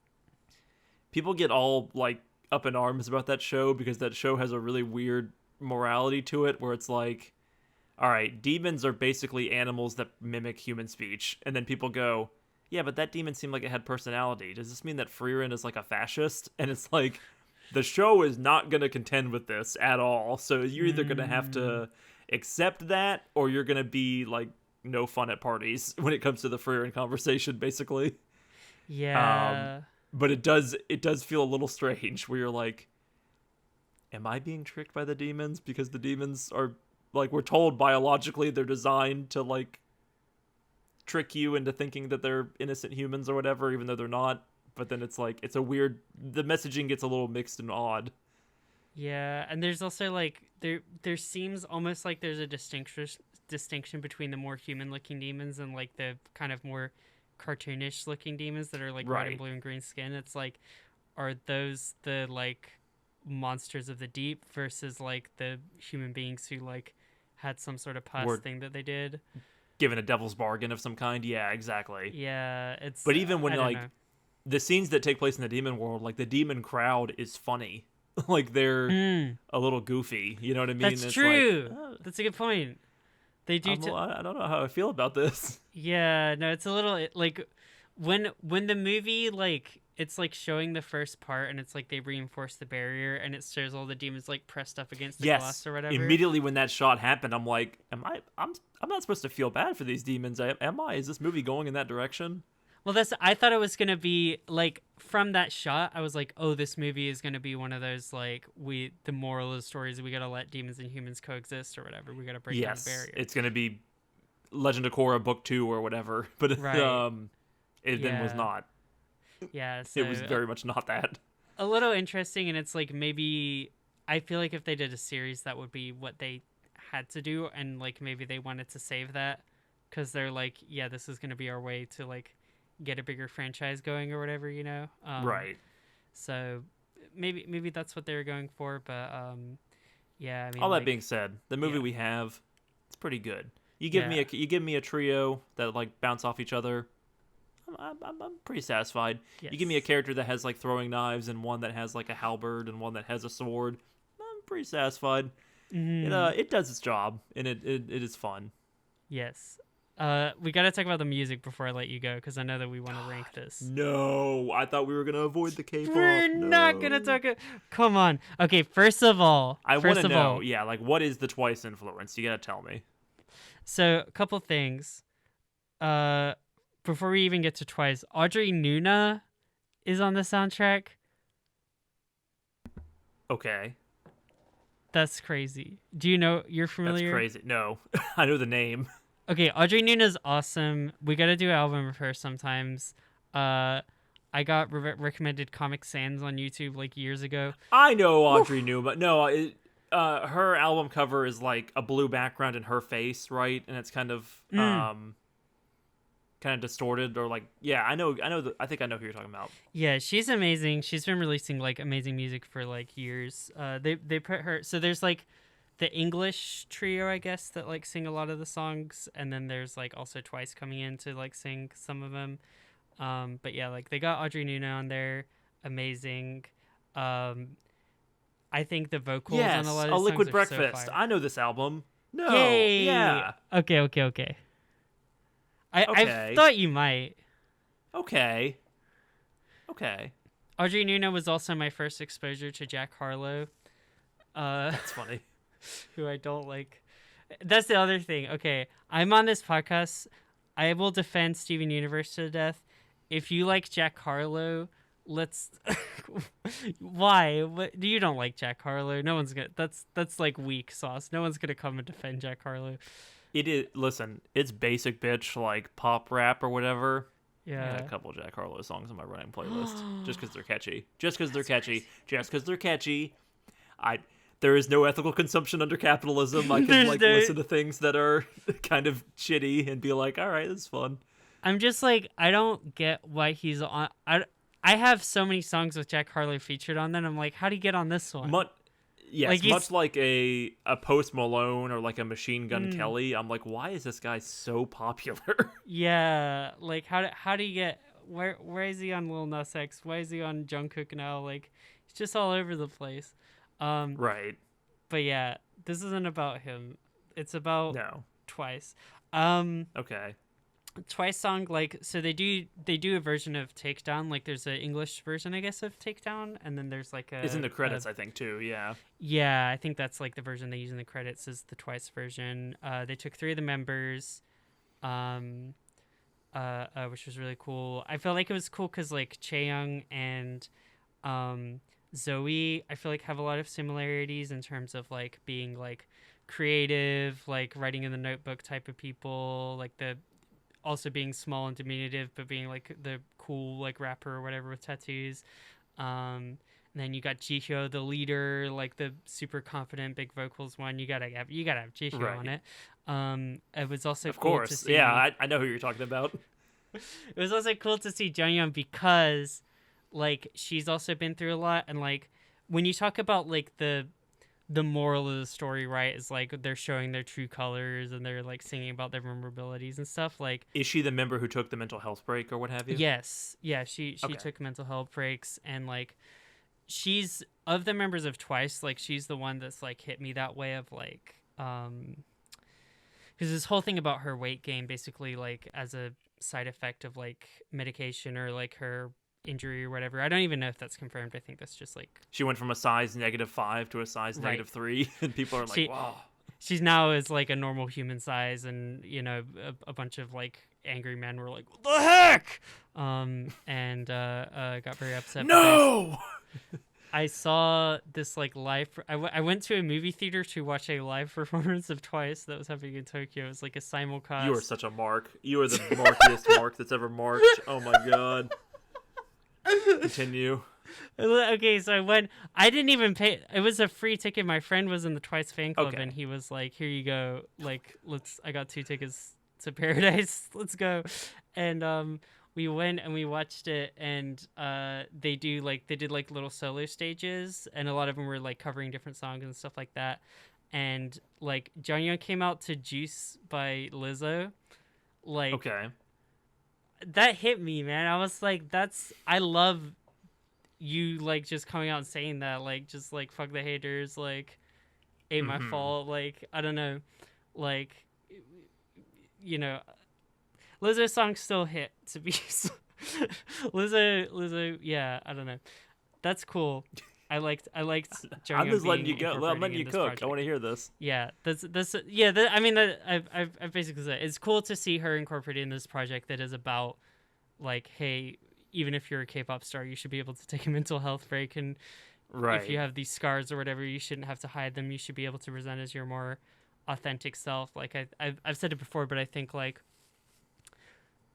People get all like up in arms about that show because that show has a really weird morality to it, where it's like, all right, demons are basically animals that mimic human speech, and then people go, yeah, but that demon seemed like it had personality. Does this mean that Frieren is like a fascist? And it's like, the show is not going to contend with this at all. So you're either going to have to accept that, or you're going to be like no fun at parties when it comes to the Frieren conversation, basically.
Yeah.
But it does feel a little strange where you're like, am I being tricked by the demons? Because the demons are like, we're told biologically they're designed to like trick you into thinking that they're innocent humans or whatever, even though they're not. But then it's like, it's a weird, the messaging gets a little mixed and odd.
Yeah, and there's also like there seems almost like there's a distinction between the more human looking demons and like the kind of more cartoonish looking demons that are like red and
Right.
blue and green skin. It's like, are those the like monsters of the deep versus like the human beings who like had some sort of past
We're
thing that they did?
given a devil's bargain of some kind. Yeah, exactly.
Yeah, it's
But even when
I don't know.
like the scenes that take place in the demon world, like the demon crowd is funny. Like they're
Mm,
a little goofy. You know what I mean?
that's
It's like
true. That's a good point. They do.
I don't know how I feel about this.
Yeah, no, it's a little like when the movie like it's like showing the first part and it's like they reinforce the barrier and it shows all the demons like pressed up against the
Yes.
glass or whatever.
Immediately when that shot happened, I'm like, I'm not supposed to feel bad for these demons. Am I? Is this movie going in that direction?
Well, I thought it was gonna be like from that shot. I was like, oh, this movie is gonna be one of those like the moral of the story is we gotta let demons and humans coexist or whatever. We gotta break down the
Yes.
barrier.
It's gonna be Legend of Korra Book 2 or whatever. But
Right.
it then was
Yeah.
not.
Yeah, so
It was very much not that.
a little interesting, and it's like maybe I feel like if they did a series, that would be what they had to do, and like maybe they wanted to save that because they're like, yeah, this is gonna be our way to like get a bigger franchise going or whatever, you know?
Right.
So maybe that's what they were going for, but yeah, I mean,
All that
like,
being said, the movie
yeah.
we have, it's pretty good. You
Yeah.
give me a trio that like bounce off each other. I'm pretty satisfied. You give me a
Yes.
character that has like throwing knives and one that has like a halberd and one that has a sword. I'm pretty satisfied.
Mhm.
It does its job and it is fun.
Yes. We gotta talk about the music before I let you go because I know that we want to rank this.
No, I thought we were gonna avoid the K-pop.
We're not gonna talk. Come on. Okay. First of all,
I want
first
to
of
know.
all,
Yeah, like what is the Twice influence? You gotta tell me.
so a couple things. Before we even get to Twice, Audrey Nuna is on the soundtrack.
Okay,
That's crazy. Do you know? You're
that's
familiar?
crazy. No, I know the name.
Okay, Audrey Nuna's awesome. We gotta do an album of her sometimes. I got recommended Comic Sans on YouTube like years ago.
I know Audrey Numa. No, her album cover is like a blue background and her face, right? And it's kind of kind of distorted or like yeah. I know. I think I know who you're talking about.
Yeah, she's amazing. She's been releasing like amazing music for like years. They put her so there's like the English trio, I guess, that like sing a lot of the songs, and then there's like also Twice coming in to like sing some of them. But yeah, like they got Audrey Nuna on there, amazing. I think the vocals on
Yes,
a lot
A
of these
Liquid
songs are so
Breakfast.
fire.
I know this album. No,
Yay!
yeah,
Okay. I
Okay.
thought you might.
okay.
Audrey Nuna was also my first exposure to Jack Harlow.
That's funny.
Who I don't like. That's the other thing. Okay, I'm on this podcast. I will defend Steven Universe to death. If you like Jack Harlow, let's. Why? What? You don't like Jack Harlow? No one's gonna. That's like weak sauce. No one's gonna come and defend Jack Harlow.
It is. Listen, it's basic bitch like pop rap or whatever. I
Yeah.
got a couple Jack Harlow songs on my running playlist just because they're catchy. Just because they're catchy. There is no ethical consumption under capitalism. I can
There's
like
no-
listen to things that are kind of shitty and be like, all right, this is fun.
I'm just like I don't get why he's on. I have so many songs with Jack Harlow featured on them. I'm like, how do you get on this one?
Yes,
Like, he's-
much like a Post Malone or like a Machine Gun Kelly. I'm like, why is this guy so popular?
Yeah, like how do you get where is he on Lil Nas X? Why is he on Jungkook now? Like he's just all over the place.
Right.
But yeah, this isn't about him. It's about
No.
Twice.
Okay.
Twice song like so they do a version of Takedown. Like there's an English version I guess of Takedown, and then there's like a
It's in the credits, I think, too. Yeah.
yeah, I think that's like the version they use in the credits is the Twice version. They took 3 of the members, which was really cool. I felt like it was cool because like Chaeyoung and Zoe, I feel like have a lot of similarities in terms of like being like creative, like writing in the notebook type of people, like the also being small and diminutive, but being like the cool like rapper or whatever with tattoos. And And then you got Jihyo, the leader, like the super confident, big vocals one. You gotta have Jihyo
Right.
on it. It was also
Of
cool to
course.
see.
Yeah, I know who you're talking about.
It was also cool to see Jonghyun because, like, she's also been through a lot, and like when you talk about like the moral of the story, right, is like they're showing their true colors and they're like singing about their vulnerabilities and stuff. Like,
Is she the member who took the mental health break or what have you?
yes, yeah, she
Okay.
took mental health breaks, and like she's of the members of Twice, like she's the one that's like hit me that way of like because this whole thing about her weight gain basically like as a side effect of like medication or like her injury or whatever. I don't even know if that's confirmed. I think that's just like
She went from a size -5 to a size
Right.
-3, and people are like,
She-
wow.
she's now is like a normal human size, and you know a bunch of like angry men were like, what the heck, and got very upset.
No!
I saw this like live. I went to a movie theater to watch a live performance of Twice that was happening in Tokyo. It was like a simulcast.
You are such a mark. You are the markiest mark that's ever marked. Oh my god. Continue.
Okay, so I went. I didn't even pay. It was a free ticket. My friend was in the Twice fan club,
Okay.
and he was like, "Here you go. Like, I got 2 tickets to Paradise. Let's go." And we went and we watched it, and they did like little solo stages, and a lot of them were like covering different songs and stuff like that. And like Jonghyun came out to "Juice" by Lizzo. Like,
Okay.
that hit me, man. I was like, I love you like just coming out and saying that, like, just like fuck the haters, like ain't my fault, like I don't know, like, you know, Lizzo's songs still hit to be Lizzo, yeah, I don't know, that's cool. I liked Jonghyun
I'm just letting
being
you go. I'm
incorporated
letting
in
you
this
cook.
project.
I want to hear this.
Yeah, I mean, I've basically said it's cool to see her incorporated in this project that is about, like, hey, even if you're a K-pop star, you should be able to take a mental health break, and
Right.
if you have these scars or whatever, you shouldn't have to hide them. You should be able to present as your more authentic self. Like I've said it before, but I think like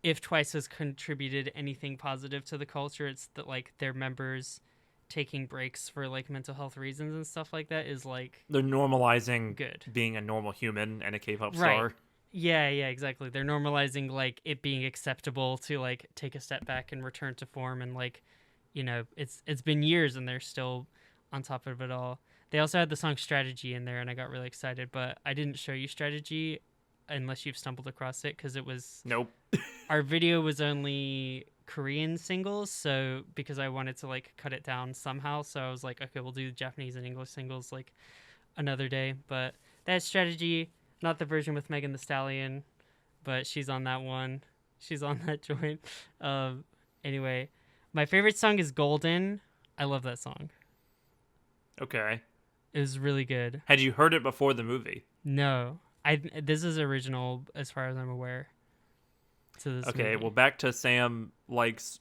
if Twice has contributed anything positive to the culture, it's that like their members taking breaks for like mental health reasons and stuff like that is like
They're normalizing
good.
being a normal human and a K-pop
Right.
star.
Yeah, exactly. They're normalizing like it being acceptable to like take a step back and return to form, and like, you know, it's been years and they're still on top of it all. They also had the song Strategy in there, and I got really excited, but I didn't show you Strategy unless you've stumbled across it, because it was
Nope.
our video was only Korean singles, so because I wanted to like cut it down somehow, so I was like, okay, we'll do Japanese and English singles like another day. But that Strategy, not the version with Megan Thee Stallion, but she's on that one. She's on that joint. Anyway, my favorite song is Golden. I love that song.
Okay.
It was really good.
Had you heard it before the movie?
No, this is original as far as I'm aware. To this
Okay,
movie.
well, back to Sam likes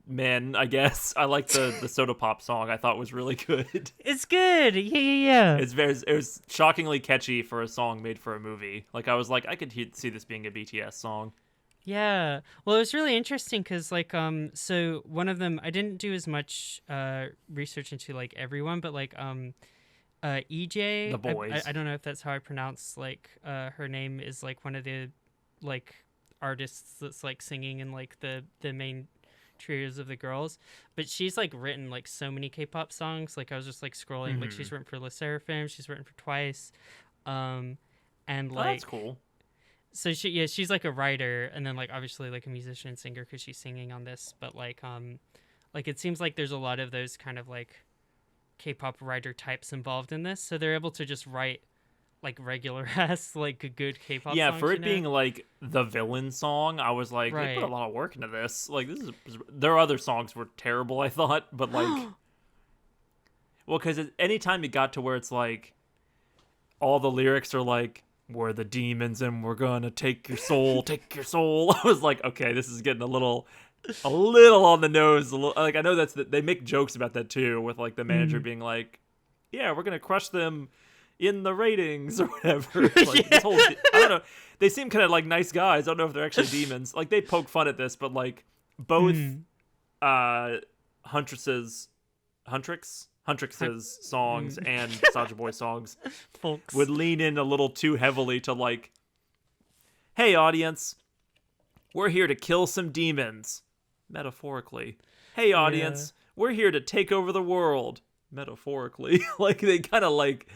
men, I guess. I like the Soda Pop song. I thought was really good.
It's good. Yeah.
It was shockingly catchy for a song made for a movie. Like, I was like, I could see this being a BTS song.
Yeah. Well, it was really interesting because, like, so one of them, I didn't do as much research into like everyone, but like, EJ,
The Boys.
I don't know if that's how I pronounce like her name, is like one of the like artists that's like singing in like the main trios of the girls, but she's like written like so many K-pop songs. Like I was just like scrolling, like she's written for Le Sserafim, she's written for Twice, and
Oh,
like
that's cool.
so she's like a writer, and then like obviously like a musician and singer because she's singing on this, but like it seems like there's a lot of those kind of like K-pop writer types involved in this, so they're able to just write like regular ass like good K-pop
Yeah,
songs,
for
you
it
know?
being like the villain song, I was like, they put a
Right.
lot of work into this. Like, their other songs were terrible, I thought, but like, well, because anytime it got to where it's like, all the lyrics are like, we're the demons and we're gonna take your soul, take your soul. I was like, okay, this is getting a little on the nose. Like, I know they make jokes about that too, with like the manager being like, yeah, we're gonna crush them in the ratings or whatever. Like, this whole, I don't know. They seem kind of like nice guys. I don't know if they're actually demons. Like, they poke fun at this, but like both Huntresses Huntrix's songs and Soulja Boy songs
Folks.
would lean in a little too heavily to like, hey audience, we're here to kill some demons, metaphorically. Hey audience, we're here to take over the world, metaphorically. Like they kind of like,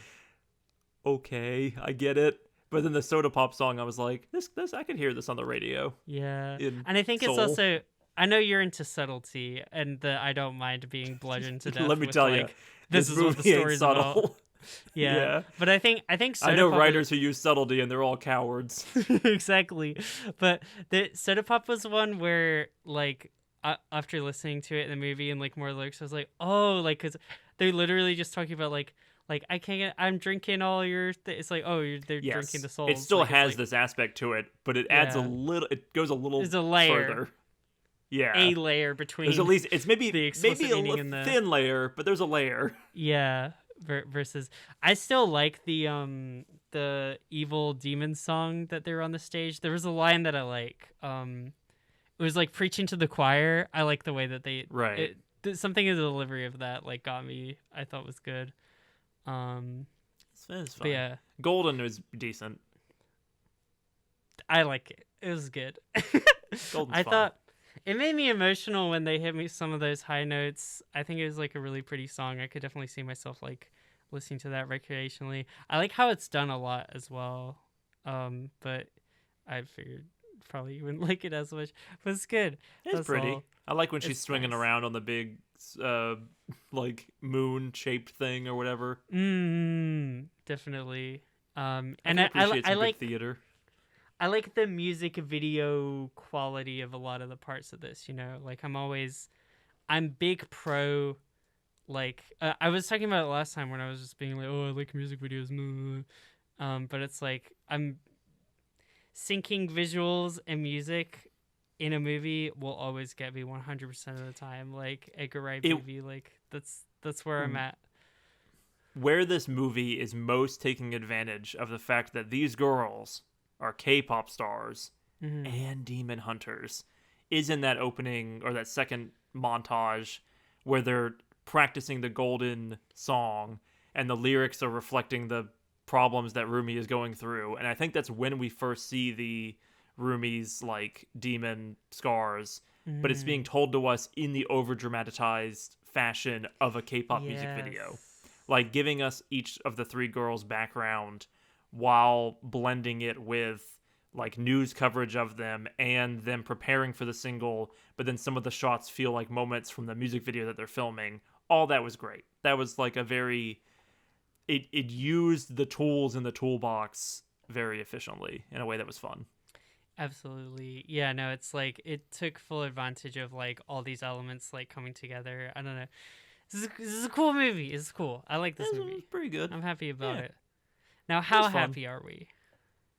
okay, I get it. But then the Soda Pop song, I was like, this I could hear this on the radio.
Yeah.
in
And I think it's
Seoul.
also, I know you're into subtlety and the I don't mind being bludgeoned to death.
Let me
with,
tell
like,
you,
this is what the
movie ain't
story's
subtle.
about. Yeah.
Yeah.
But I think Soda
I know
Pop
writers who use subtlety and they're all cowards.
exactly. But the Soda Pop was one where, like, after listening to it in the movie and like more lyrics, I was like, oh, like, because they're literally just talking about like I can't get, I'm drinking all your it's like, oh, they're
Yes.
drinking the souls.
It still
like, it's
has
like,
this aspect to it, but it adds a
Yeah.
little. It goes a little
There's a layer.
further. Yeah.
a layer between
There's at least it's maybe
the explicit
maybe a
meaning and the
thin layer, but there's a layer.
yeah versus I still like the evil demon song that they're on the stage. There was a line that I like. It was like preaching to the choir. I like the way that they
Right.
something in the delivery of that like got me. I thought was good.
It's
But
fine.
yeah,
Golden was decent.
I like it. It was good.
Golden's
I
fine.
thought it made me emotional when they hit me some of those high notes. I think it was like a really pretty song. I could definitely see myself like listening to that recreationally. I like how it's done a lot as well. But I figured probably you wouldn't like it as much. But it's good.
It's
That's
pretty.
all.
I like when she's
It's
swinging
nice.
around on the big, like moon shaped thing or whatever.
Definitely.
I
And
can
I
appreciate some good
like
theater.
I like the music video quality of a lot of the parts of this, you know? Like I'm big pro like I was talking about it last time when I was just being like, "Oh, I like music videos." But it's like I'm syncing visuals and music in a movie will always get me 100% of the time. Like Edgar Wright movie, like that's where I'm at.
Where this movie is most taking advantage of the fact that these girls are K-pop stars and demon hunters is in that opening or that second montage where they're practicing the golden song and the lyrics are reflecting the problems that Rumi is going through. And I think that's when we first see the Rumi's like demon scars, but it's being told to us in the over dramatized fashion of a K-pop music video, like giving us each of the three girls' background while blending it with like news coverage of them and them preparing for the single, but then some of the shots feel like moments from the music video that they're filming. All that was great. That was like a very it used the tools in the toolbox very efficiently in a way that was fun.
Absolutely. Yeah, no, it's like it took full advantage of like all these elements like coming together. I don't know. This is a cool movie. It's cool. I like this
It
movie.
was pretty good.
I'm happy about
Yeah.
it. Now, how
was fun.
happy are we?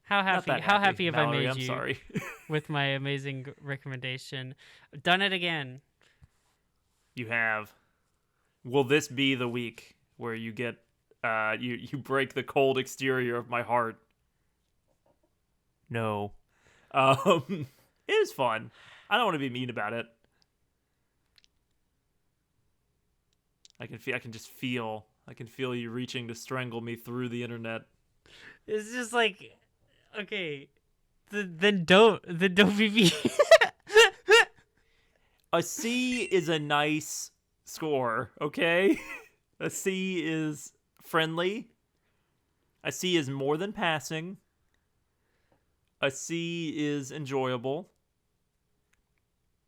How
Not
happy?
that
How happy have
Mallory,
I made
I'm
you
sorry.
with my amazing recommendation? Done it again.
You have. Will this be the week where you get you break the cold exterior of my heart? No. It was fun. I don't want to be mean about it. I can just feel you reaching to strangle me through the internet.
It's just like, okay, then don't be me.
A C is a nice score, okay? A C is friendly. A C is more than passing. A C is enjoyable.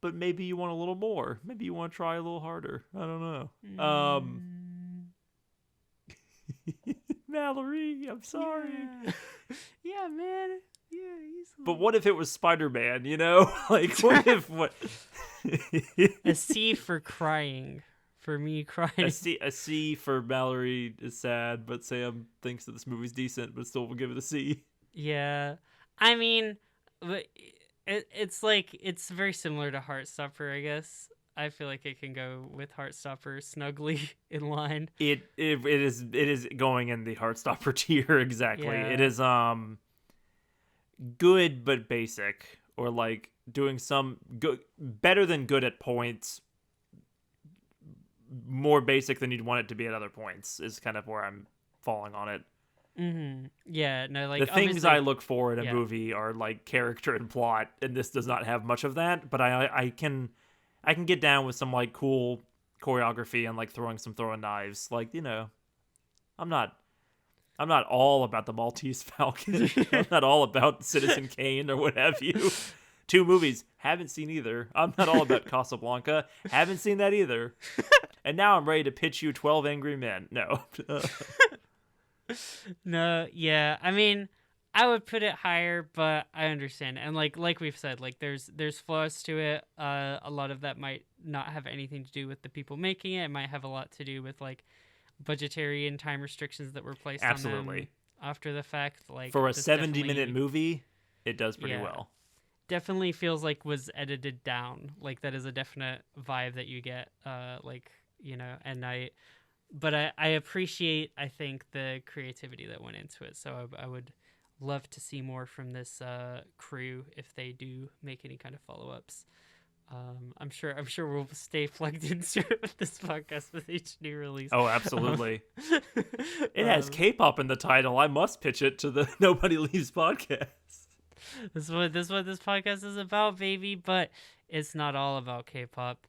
But maybe you want a little more. Maybe you want to try a little harder. I don't know. Mallory, I'm sorry.
Yeah, man. Yeah, he's
But what if it was Spider-Man, you know? Like, what if what?
a C for crying. For me crying.
A C for Mallory is sad, but Sam thinks that this movie's decent, but still will give it a C.
Yeah. I mean, but it's like it's very similar to Heartstopper, I guess. I feel like it can go with Heartstopper snugly in line.
It is going in the Heartstopper tier exactly.
Yeah.
It is good but basic, or like doing some good, better than good at points, more basic than you'd want it to be at other points is kind of where I'm falling on it.
Yeah, no, like
The things I look for in a
yeah.
movie are like character and plot, and this does not have much of that. But I can get down with some like cool choreography and like throwing knives. Like, you know, I'm not all about the Maltese Falcon. I'm not all about Citizen Kane or what have you. 2 movies, haven't seen either. I'm not all about Casablanca, haven't seen that either. And now I'm ready to pitch you 12 Angry Men. No.
No, yeah. I mean, I would put it higher, but I understand. And like we've said, like there's flaws to it. A lot of that might not have anything to do with the people making it. It might have a lot to do with like budgetary and time restrictions that were placed on them after the fact. Like
for a 70-minute movie, it does pretty well.
Definitely feels like was edited down. Like that is a definite vibe that you get. Like, you know, and but I appreciate, I think, the creativity that went into it. So I would love to see more from this crew if they do make any kind of follow-ups. I'm sure we'll stay plugged into it with this podcast with each new release.
Oh, absolutely. It has K-pop in the title. I must pitch it to the Nobody Leaves podcast.
This is what this podcast is about, baby. But it's not all about K-pop.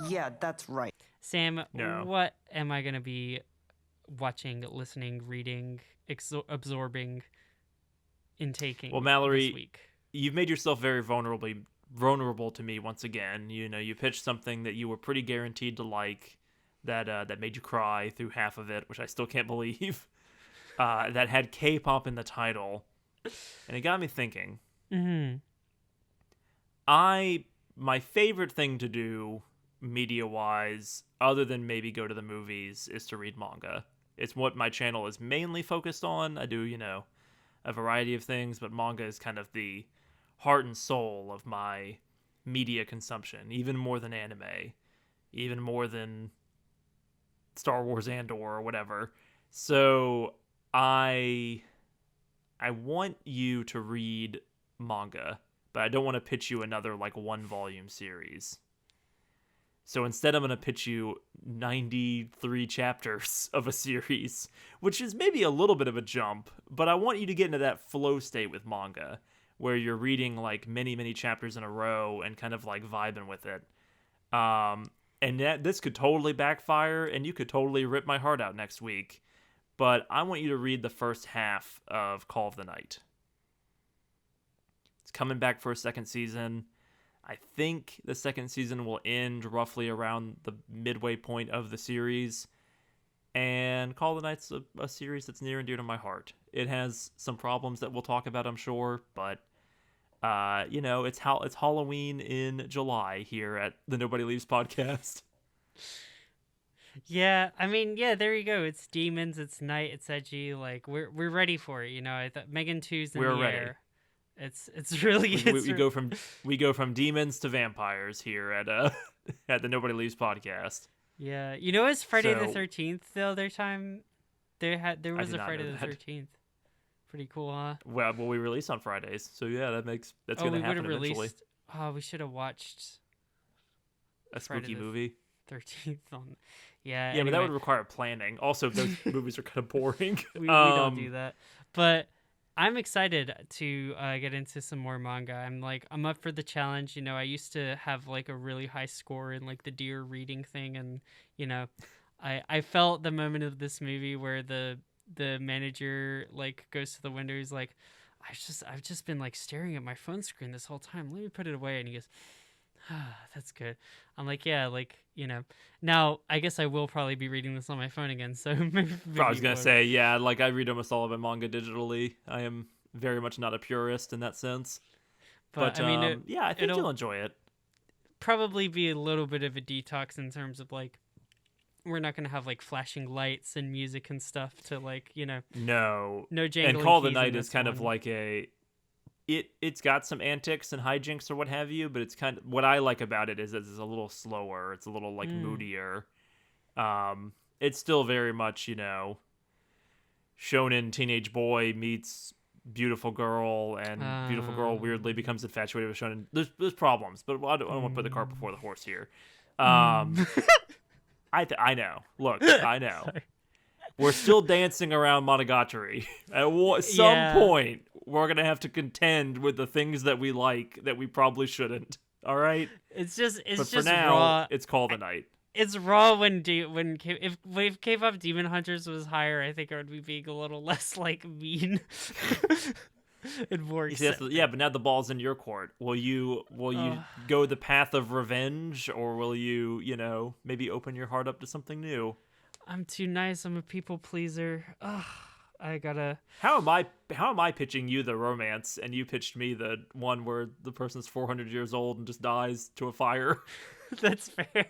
Yeah, that's right.
Sam,
No.
What am I going to be watching, listening, reading, absorbing, intaking
Mallory,
this week?
You've made yourself very vulnerable to me once again. You know, you pitched something that you were pretty guaranteed to like, that made you cry through half of it, which I still can't believe, that had K-pop in the title. And it got me thinking.
Mm-hmm.
My favorite thing to do media-wise, other than maybe go to the movies, is to read manga. It's what my channel is mainly focused on. I do, you know, a variety of things, but manga is kind of the heart and soul of my media consumption, even more than anime, even more than Star Wars Andor or whatever. So I want you to read manga, but I don't want to pitch you another like 1-volume series. So instead, I'm going to pitch you 93 chapters of a series, which is maybe a little bit of a jump, but I want you to get into that flow state with manga, where you're reading like many, many chapters in a row and kind of like vibing with it. And this could totally backfire, and you could totally rip my heart out next week. But I want you to read the first half of Call of the Night. It's coming back for a second season. I think the second season will end roughly around the midway point of the series. And Call of the Night's a series that's near and dear to my heart. It has some problems that we'll talk about, I'm sure, but you know, it's Halloween in July here at the Nobody Leaves podcast.
Yeah, I mean, yeah, there you go. It's demons, it's night, it's edgy. Like we're ready for it, you know. I thought Megan 2's in
We're
the
ready.
air. It's really
we go from demons to vampires here at at the Nobody Leaves podcast.
Yeah, you know, it's Friday the
So-
13th the other time. There was
did
a
not
Friday
know
the
that.
13th. Pretty cool, huh?
Well, we release on Fridays, so yeah, that's
Oh,
gonna
we would
happen
have
eventually.
released. Oh, we should have watched
A
Friday
spooky
the
movie.
13th on. Yeah,
Yeah, but that
anyway.
would require planning. Also, those movies are kind of boring.
We don't do that. But I'm excited to get into some more manga. I'm up for the challenge. You know, I used to have like a really high score in like the Dear reading thing, and you know, I felt the moment of this movie where the manager like goes to the window. He's like, I've just been like staring at my phone screen this whole time. Let me put it away. And he goes, that's good. I'm like, yeah, like, you know, now I guess I will probably be reading this on my phone again. So maybe
I was gonna
more.
say, yeah, like I read almost all of my manga digitally. I am very much not a purist in that sense. But
I mean,
yeah, I think you'll enjoy it.
probably be a little bit of a detox in terms of like, we're not gonna have like flashing lights and music and stuff to like, you know,
No,
jangling
and Call of the
keys in
Night is
this
kind of
one.
like it's got some antics and hijinks or what have you, but it's kind of what I like about it is that it's a little slower. It's a little like moodier. It's still very much, you know, shonen teenage boy meets beautiful girl, and beautiful girl weirdly becomes infatuated with shonen. There's problems, but I don't want to put the cart before the horse here. I know. Look, I know.
Sorry.
We're still dancing around Monogatari. At some point, we're gonna have to contend with the things that we like that we probably shouldn't. All right.
It's just
for now,
raw.
it's Call the Night.
It's raw if K-pop Demon Hunters was higher, I think I would be being a little less like mean. And more
Yeah, but now the ball's in your court. Will you go the path of revenge, or will you maybe open your heart up to something new?
I'm too nice. I'm a people pleaser. Ugh, I gotta.
How am I pitching you the romance, and you pitched me the one where the person's 400 years old and just dies to a fire?
That's fair.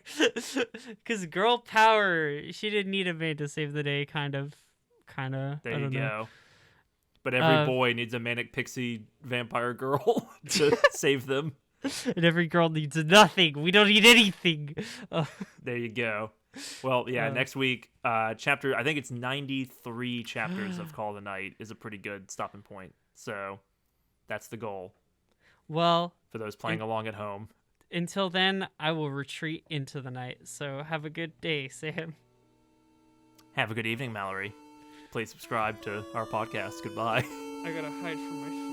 Because girl power, she didn't need a man to save the day, kind of.
There
I don't
you
know.
go. But every boy needs a manic pixie vampire girl to save them.
And every girl needs nothing. We don't need anything.
There you go. Well, yeah, next week, chapter, I think it's 93 chapters of Call the Night is a pretty good stopping point. So that's the goal.
Well,
for those playing along at home.
Until then, I will retreat into the night. So have a good day, Sam.
Have a good evening, Mallory. Please subscribe to our podcast. Goodbye.
I gotta hide from my